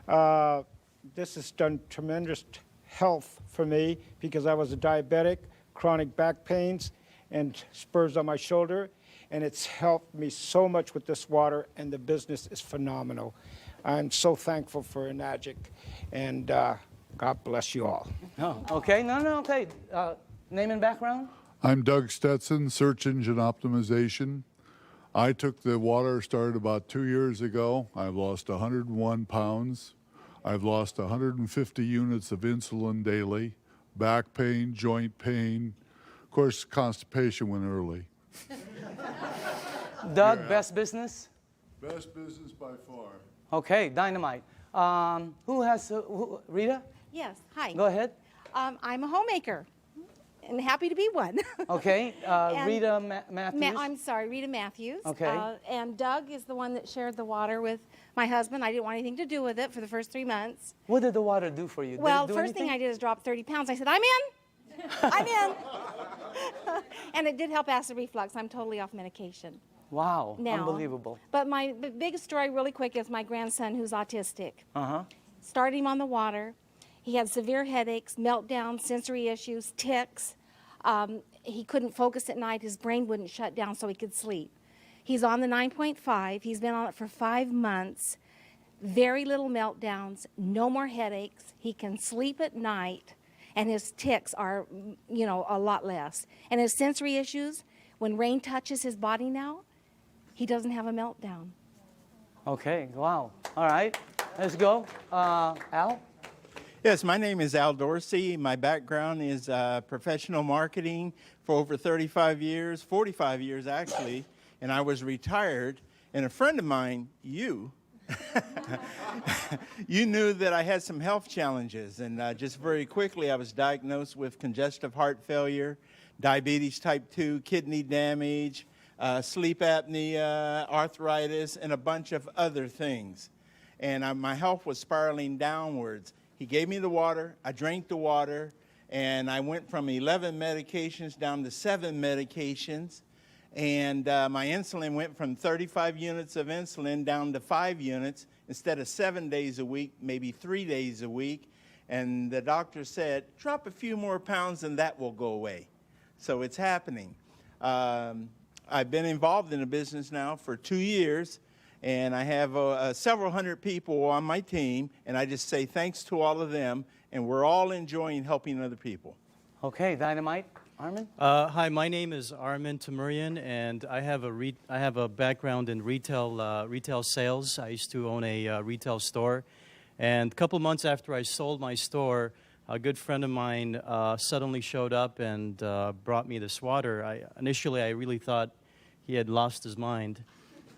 This has done tremendous health for me because I was a diabetic, chronic back pains, and spurs on my shoulder. And it's helped me so much with this water, and the business is phenomenal. I'm so thankful for Enagic, and God bless you all. Oh, okay, okay. Name and background? I'm Doug Stetson, Search Engine Optimization. I took the water, started about 2 years ago. I've lost 101 pounds. I've lost 150 units of insulin daily, back pain, joint pain. Of course, constipation went early. Doug, best business? Best business by far. Okay, dynamite. Who has, Rita? Yes, hi. Go ahead. I'm a homemaker. and happy to be one. Okay, And Rita Matthews. I'm sorry, Rita Matthews. Okay. And Doug is the one that shared the water with my husband. I didn't want anything to do with it for the first 3 months. What did the water do for you? Did Well, it do first thing anything? I did is drop 30 pounds. I said, I'm in. I'm in. And it did help acid reflux. I'm totally off medication Wow, now. unbelievable. But my biggest story, really quick, is my grandson who's autistic. Uh-huh. Started him on the water. He had severe headaches, meltdowns, sensory issues, tics. He couldn't focus at night. His brain wouldn't shut down so he could sleep. He's on the 9.5. He's been on it for 5 months. Very little meltdowns, no more headaches. He can sleep at night, and his tics are, you know, a lot less. And his sensory issues, when rain touches his body now, he doesn't have a meltdown. Okay, wow. All right, let's go. Al? Yes, my name is Al Dorsey. My background is professional marketing for over 35 years, 45 years actually, and I was retired. And a friend of mine, you knew that I had some health challenges. And just very quickly, I was diagnosed with congestive heart failure, diabetes type 2, kidney damage, sleep apnea, arthritis, and a bunch of other things. And my health was spiraling downwards. He gave me the water, I drank the water, and I went from 11 medications down to 7 medications. And my insulin went from 35 units of insulin down to 5 units instead of 7 days a week, maybe 3 days a week. And the doctor said, drop a few more pounds and that will go away. So it's happening. I've been involved in the business now for 2 years. And I have several hundred people on my team, and I just say thanks to all of them, and we're all enjoying helping other people. Okay, Dynamite. Armin? Hi, my name is Armin Tamurian, and I have a background in retail sales. I used to own a retail store, and a couple months after I sold my store, a good friend of mine suddenly showed up and brought me this water. Initially, I really thought he had lost his mind.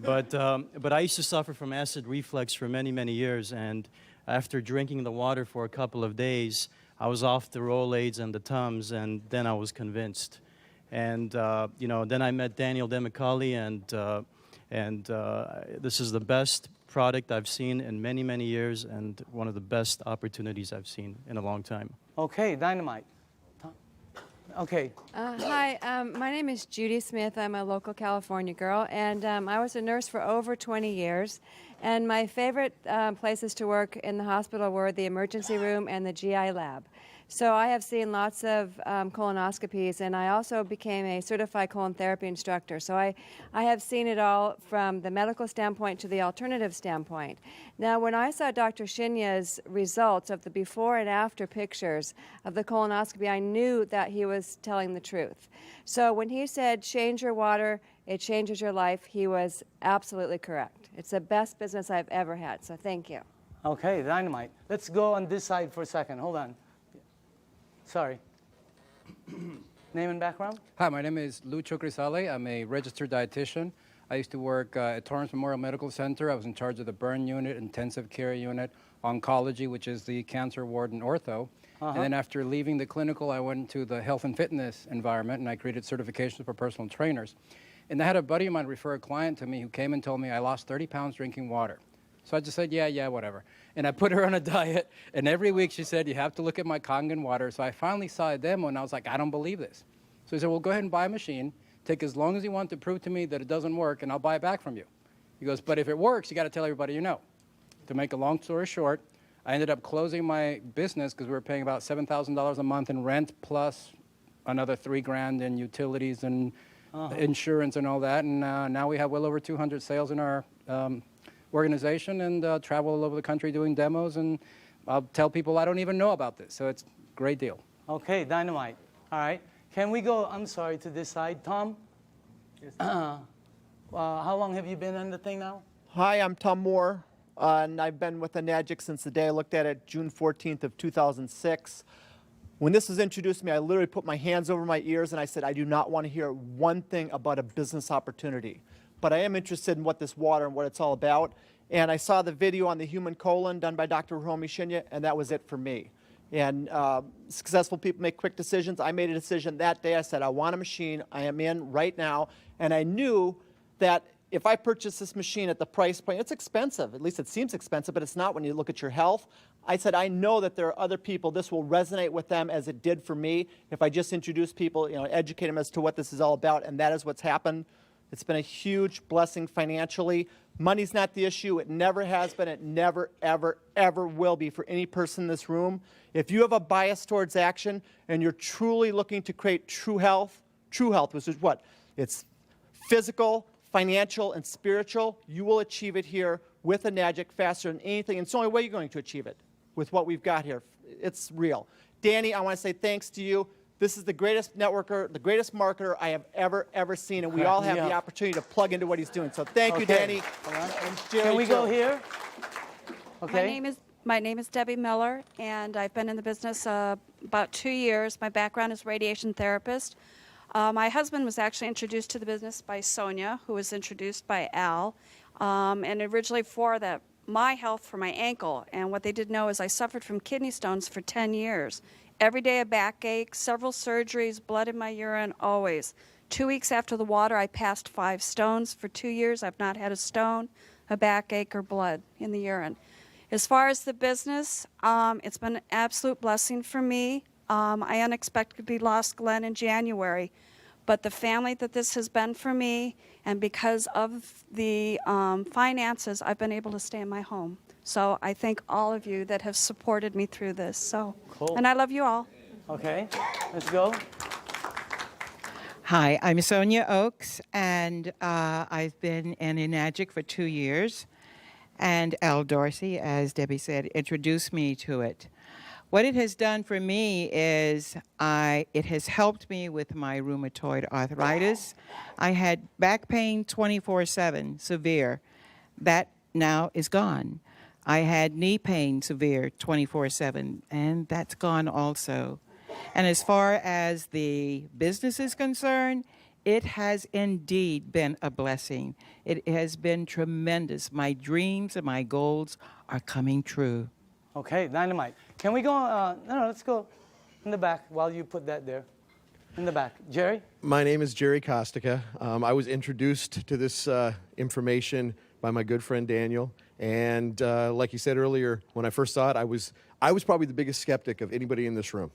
But I used to suffer from acid reflux for many, many years, and after drinking the water for a couple of days, I was off the Rolaids and the Tums, and then I was convinced. And you know, then I met Daniel Demicali, and this is the best product I've seen in many, many years, and one of the best opportunities I've seen in a long time. Okay, Dynamite. Okay. Hi, my name is Judy Smith. I'm a local California girl, and I was a nurse for over 20 years. And my favorite places to work in the hospital were the emergency room and the GI lab. So I have seen lots of colonoscopies, and I also became a certified colon therapy instructor. So I have seen it all from the medical standpoint to the alternative standpoint. Now, when I saw Dr. Shinya's results of the before and after pictures of the colonoscopy, I knew that he was telling the truth. So when he said, change your water, it changes your life, he was absolutely correct. It's the best business I've ever had, so thank you. Okay, Dynamite. Let's go on this side for a second. Hold on. Sorry. Name and background? Hi, my name is Lucho Crisale. I'm a registered dietitian. I used to work at Torrance Memorial Medical Center. I was in charge of the burn unit, intensive care unit, oncology, which is the cancer ward, and ortho. And then after leaving the clinical, I went into the health and fitness environment, and I created certifications for personal trainers. And I had a buddy of mine refer a client to me who came and told me I lost 30 pounds drinking water. So I just said, yeah, whatever. And I put her on a diet, and every week she said, you have to look at my Kangen water. So I finally saw a demo, and I was like, I don't believe this. So he said, well, go ahead and buy a machine. Take as long as you want to prove to me that it doesn't work, and I'll buy it back from you. He goes, but if it works, you got to tell everybody you know. To make a long story short, I ended up closing my business because we were paying about $7,000 a month in rent, plus another $3,000 in utilities and insurance and all that. And now we have well over 200 sales in our organization, and travel all over the country doing demos, and I'll tell people I don't even know about this, so it's a great deal. Okay, Dynamite. All right. Can we go, I'm sorry, to this side? Tom? Yes. How long have you been on the thing now? Hi, I'm Tom Moore, and I've been with Enagic since the day I looked at it, June 14th of 2006. When this was introduced to me, I literally put my hands over my ears and I said, I do not want to hear one thing about a business opportunity. But I am interested in what this water and what it's all about. And I saw the video on the human colon done by Dr. Hiromi Shinya, and that was it for me. And successful people make quick decisions. I made a decision that day. I said, I want a machine. I am in right now. And I knew that if I purchase this machine at the price point, it's expensive. At least it seems expensive, but it's not when you look at your health. I said, I know that there are other people, this will resonate with them as it did for me. If I just introduce people, educate them as to what this is all about, and that is what's happened. It's been a huge blessing financially. Money's not the issue. It never has been. It never, ever, ever will be for any person in this room. If you have a bias towards action and you're truly looking to create true health, which is what? It's physical, financial, and spiritual. You will achieve it here with Enagic faster than anything. And it's the only way you're going to achieve it with what we've got here. It's real. Danny, I want to say thanks to you. This is the greatest networker, the greatest marketer I have ever seen, and we all have the opportunity to plug into what he's doing. So thank you, Danny. And Jerry, Can we go too. here? Okay. My name is Debbie Miller, and I've been in the business about 2 years. My background is radiation therapist. My husband was actually introduced to the business by Sonia, who was introduced by Al, and originally for my health for my ankle. And what they didn't know is I suffered from kidney stones for 10 years. Every day a backache, several surgeries, blood in my urine, always. 2 weeks after the water, I passed 5 stones. For 2 years, I've not had a stone, a backache, or blood in the urine. As far as the business, it's been an absolute blessing for me. I unexpectedly lost Glenn in January, but the family that this has been for me, and because of the finances, I've been able to stay in my home. So I thank all of you that have supported me through this. So, Cool. And I love you all. Okay, let's go. Hi, I'm Sonia Oakes, and I've been in Enagic for 2 years. And Al Dorsey, as Debbie said, introduced me to it. What it has done for me is it has helped me with my rheumatoid arthritis. I had back pain 24/7, severe. That now is gone. I had knee pain, severe, 24/7, and that's gone also. And as far as the business is concerned, it has indeed been a blessing. It has been tremendous. My dreams and my goals are coming true. Okay, dynamite. Can we go, no, let's go in the back while you put that there. In the back. Jerry? My name is Jerry Kostica. I was introduced to this information by my good friend Daniel. And like you said earlier, when I first saw it, I was probably the biggest skeptic of anybody in this room.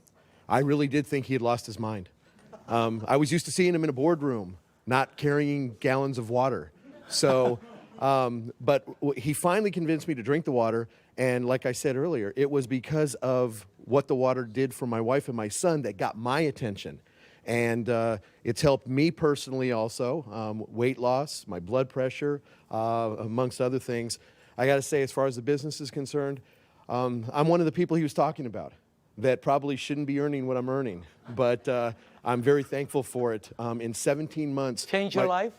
I really did think he had lost his mind. I was used to seeing him in a boardroom, not carrying gallons of water. So, but he finally convinced me to drink the water. And like I said earlier, it was because of what the water did for my wife and my son that got my attention. And it's helped me personally also, weight loss, my blood pressure, amongst other things. I got to say, as far as the business is concerned, I'm one of the people he was talking about that probably shouldn't be earning what I'm earning. But I'm very thankful for it. In 17 months... Change your life?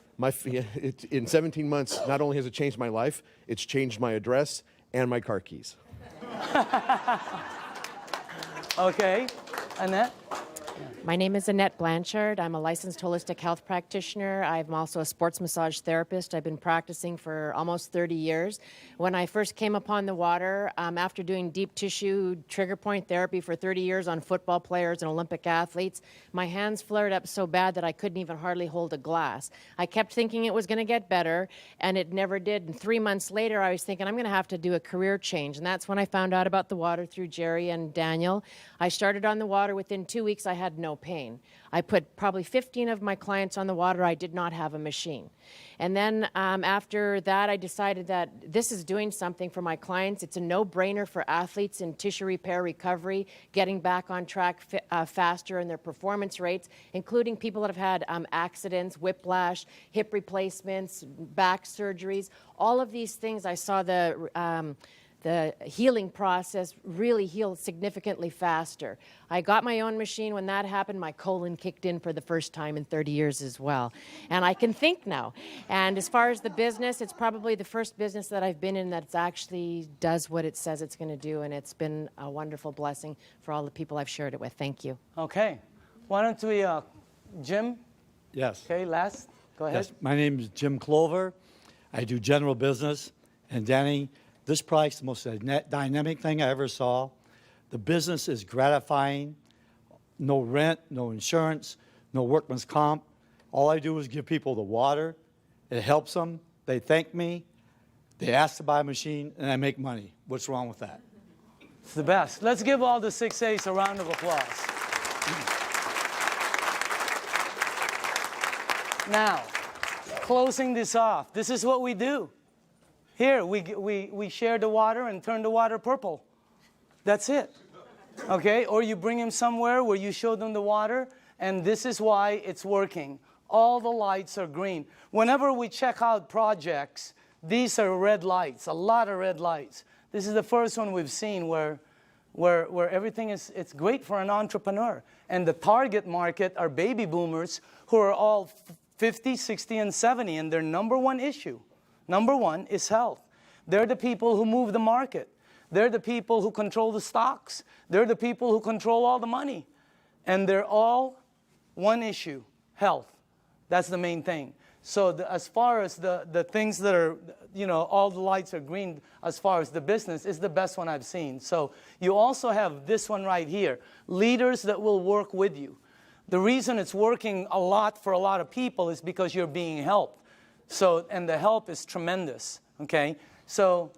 In 17 months, not only has it changed my life, it's changed my address and my car keys. Okay. Annette? My name is Annette Blanchard. I'm a licensed holistic health practitioner. I'm also a sports massage therapist. I've been practicing for almost 30 years. When I first came upon the water, after doing deep tissue trigger point therapy for 30 years on football players and Olympic athletes, my hands flared up so bad that I couldn't even hardly hold a glass. I kept thinking it was going to get better, and it never did. And 3 months later, I was thinking I'm going to have to do a career change. And that's when I found out about the water through Jerry and Daniel. I started on the water. Within 2 weeks, I had no pain. I put probably 15 of my clients on the water. I did not have a machine. And then after that, I decided that this is doing something for my clients. It's a no-brainer for athletes in tissue repair recovery, getting back on track faster in their performance rates, including people that have had accidents, whiplash, hip replacements, back surgeries. All of these things, I saw the healing process really healed significantly faster. I got my own machine. When that happened, my colon kicked in for the first time in 30 years as well. And I can think now. And as far as the business, it's probably the first business that I've been in that actually does what it says it's going to do. And it's been a wonderful blessing for all the people I've shared it with. Thank you. Okay. Why don't we, Jim? Yes. Okay, last. Go ahead. Yes. My name is Jim Clover. I do general business. And Danny, this product's the most dynamic thing I ever saw. The business is gratifying. No rent, no insurance, no workman's comp. All I do is give people the water. It helps them. They thank me. They ask to buy a machine, and I make money. What's wrong with that? It's the best. Let's give all the 6A's a round of applause. Now, closing this off, this is what we do. Here, we share the water and turn the water purple. That's it. Okay? Or you bring them somewhere where you show them the water, and this is why it's working. All the lights are green. Whenever we check out projects, these are red lights, a lot of red lights. This is the first one we've seen where everything is, it's great for an entrepreneur. And the target market are baby boomers who are all 50, 60, and 70, and their number one issue, number one, is health. They're the people who move the market. They're the people who control the stocks. They're the people who control all the money. And they're all one issue, health. That's the main thing. So as far as the things that are, you know, all the lights are green as far as the business is the best one I've seen. So you also have this one right here, leaders that will work with you. The reason it's working a lot for a lot of people is because you're being helped. So, and the help is tremendous, okay? So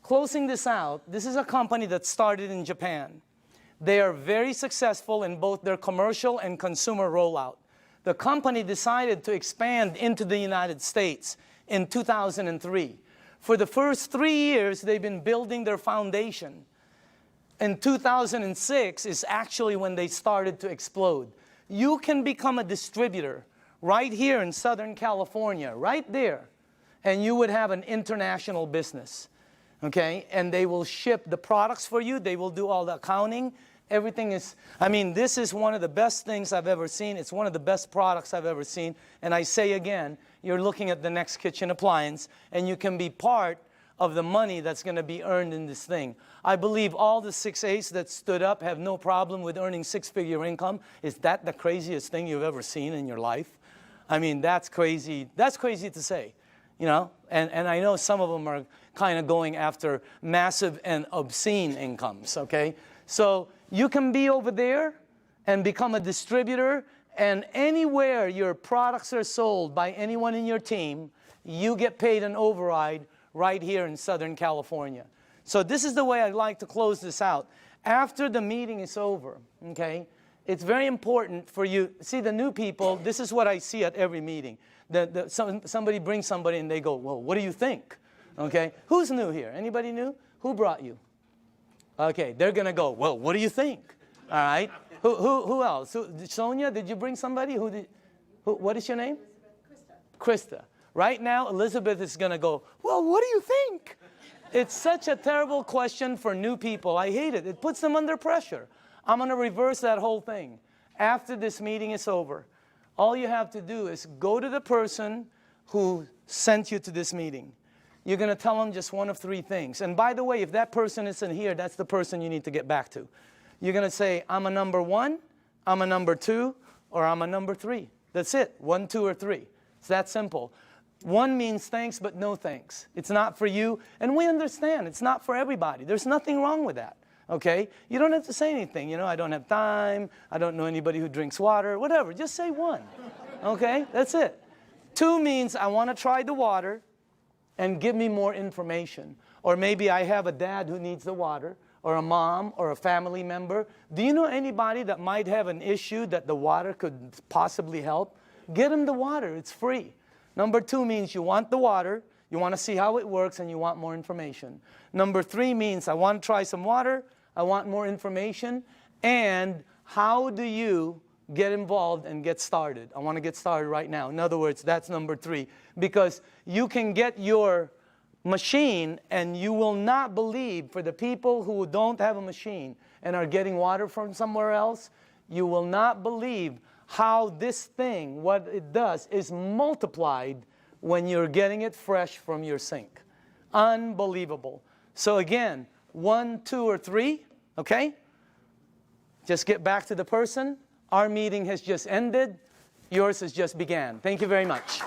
closing this out, this is a company that started in Japan. They are very successful in both their commercial and consumer rollout. The company decided to expand into the United States in 2003. For the first 3 years, they've been building their foundation. In 2006 is actually when they started to explode. You can become a distributor right here in Southern California, right there, and you would have an international business, okay? And they will ship the products for you. They will do all the accounting. Everything is, I mean, this is one of the best things I've ever seen. It's one of the best products I've ever seen. And I say again, you're looking at the next kitchen appliance, and you can be part of the money that's going to be earned in this thing. I believe all the 6A's that stood up have no problem with earning six-figure income. Is that the craziest thing you've ever seen in your life? I mean, that's crazy. That's crazy to say, you know? And I know some of them are kind of going after massive and obscene incomes, okay? So you can be over there and become a distributor, and anywhere your products are sold by anyone in your team, you get paid an override right here in Southern California. So this is the way I'd like to close this out. After the meeting is over, okay, it's very important for you. See, the new people, this is what I see at every meeting. Somebody brings somebody and they go, well, what do you think? Okay, who's new here? Anybody new? Who brought you? Okay, they're going to go, well, what do you think? All right. Who else? Sonia, did you bring somebody? What is your name? Krista. Right now, Elizabeth is going to go, well, what do you think? It's such a terrible question for new people. I hate it. It puts them under pressure. I'm going to reverse that whole thing. After this meeting is over, all you have to do is go to the person who sent you to this meeting. You're going to tell them just one of three things. And by the way, if that person isn't here, that's the person you need to get back to. You're going to say, I'm a number 1, I'm a number 2, or I'm a number 3. That's it. 1, 2, or 3. It's that simple. 1 means thanks, but no thanks. It's not for you. And we understand. It's not for everybody. There's nothing wrong with that. Okay? You don't have to say anything. You know, I don't have time. I don't know anybody who drinks water. Whatever. Just say 1. Okay? That's it. 2 means I want to try the water and give me more information. Or maybe I have a dad who needs the water, or a mom, or a family member. Do you know anybody that might have an issue that the water could possibly help? Get them the water. It's free. Number 2 means you want the water, you want to see how it works, and you want more information. Number 3 means I want to try some water, I want more information, and how do you get involved and get started? I want to get started right now. In other words, that's number 3. Because you can get your machine, and you will not believe, for the people who don't have a machine and are getting water from somewhere else, you will not believe how this thing, what it does, is multiplied when you're getting it fresh from your sink. Unbelievable. So again, 1, 2, or 3, okay? Just get back to the person. Our meeting has just ended. Yours has just began. Thank you very much.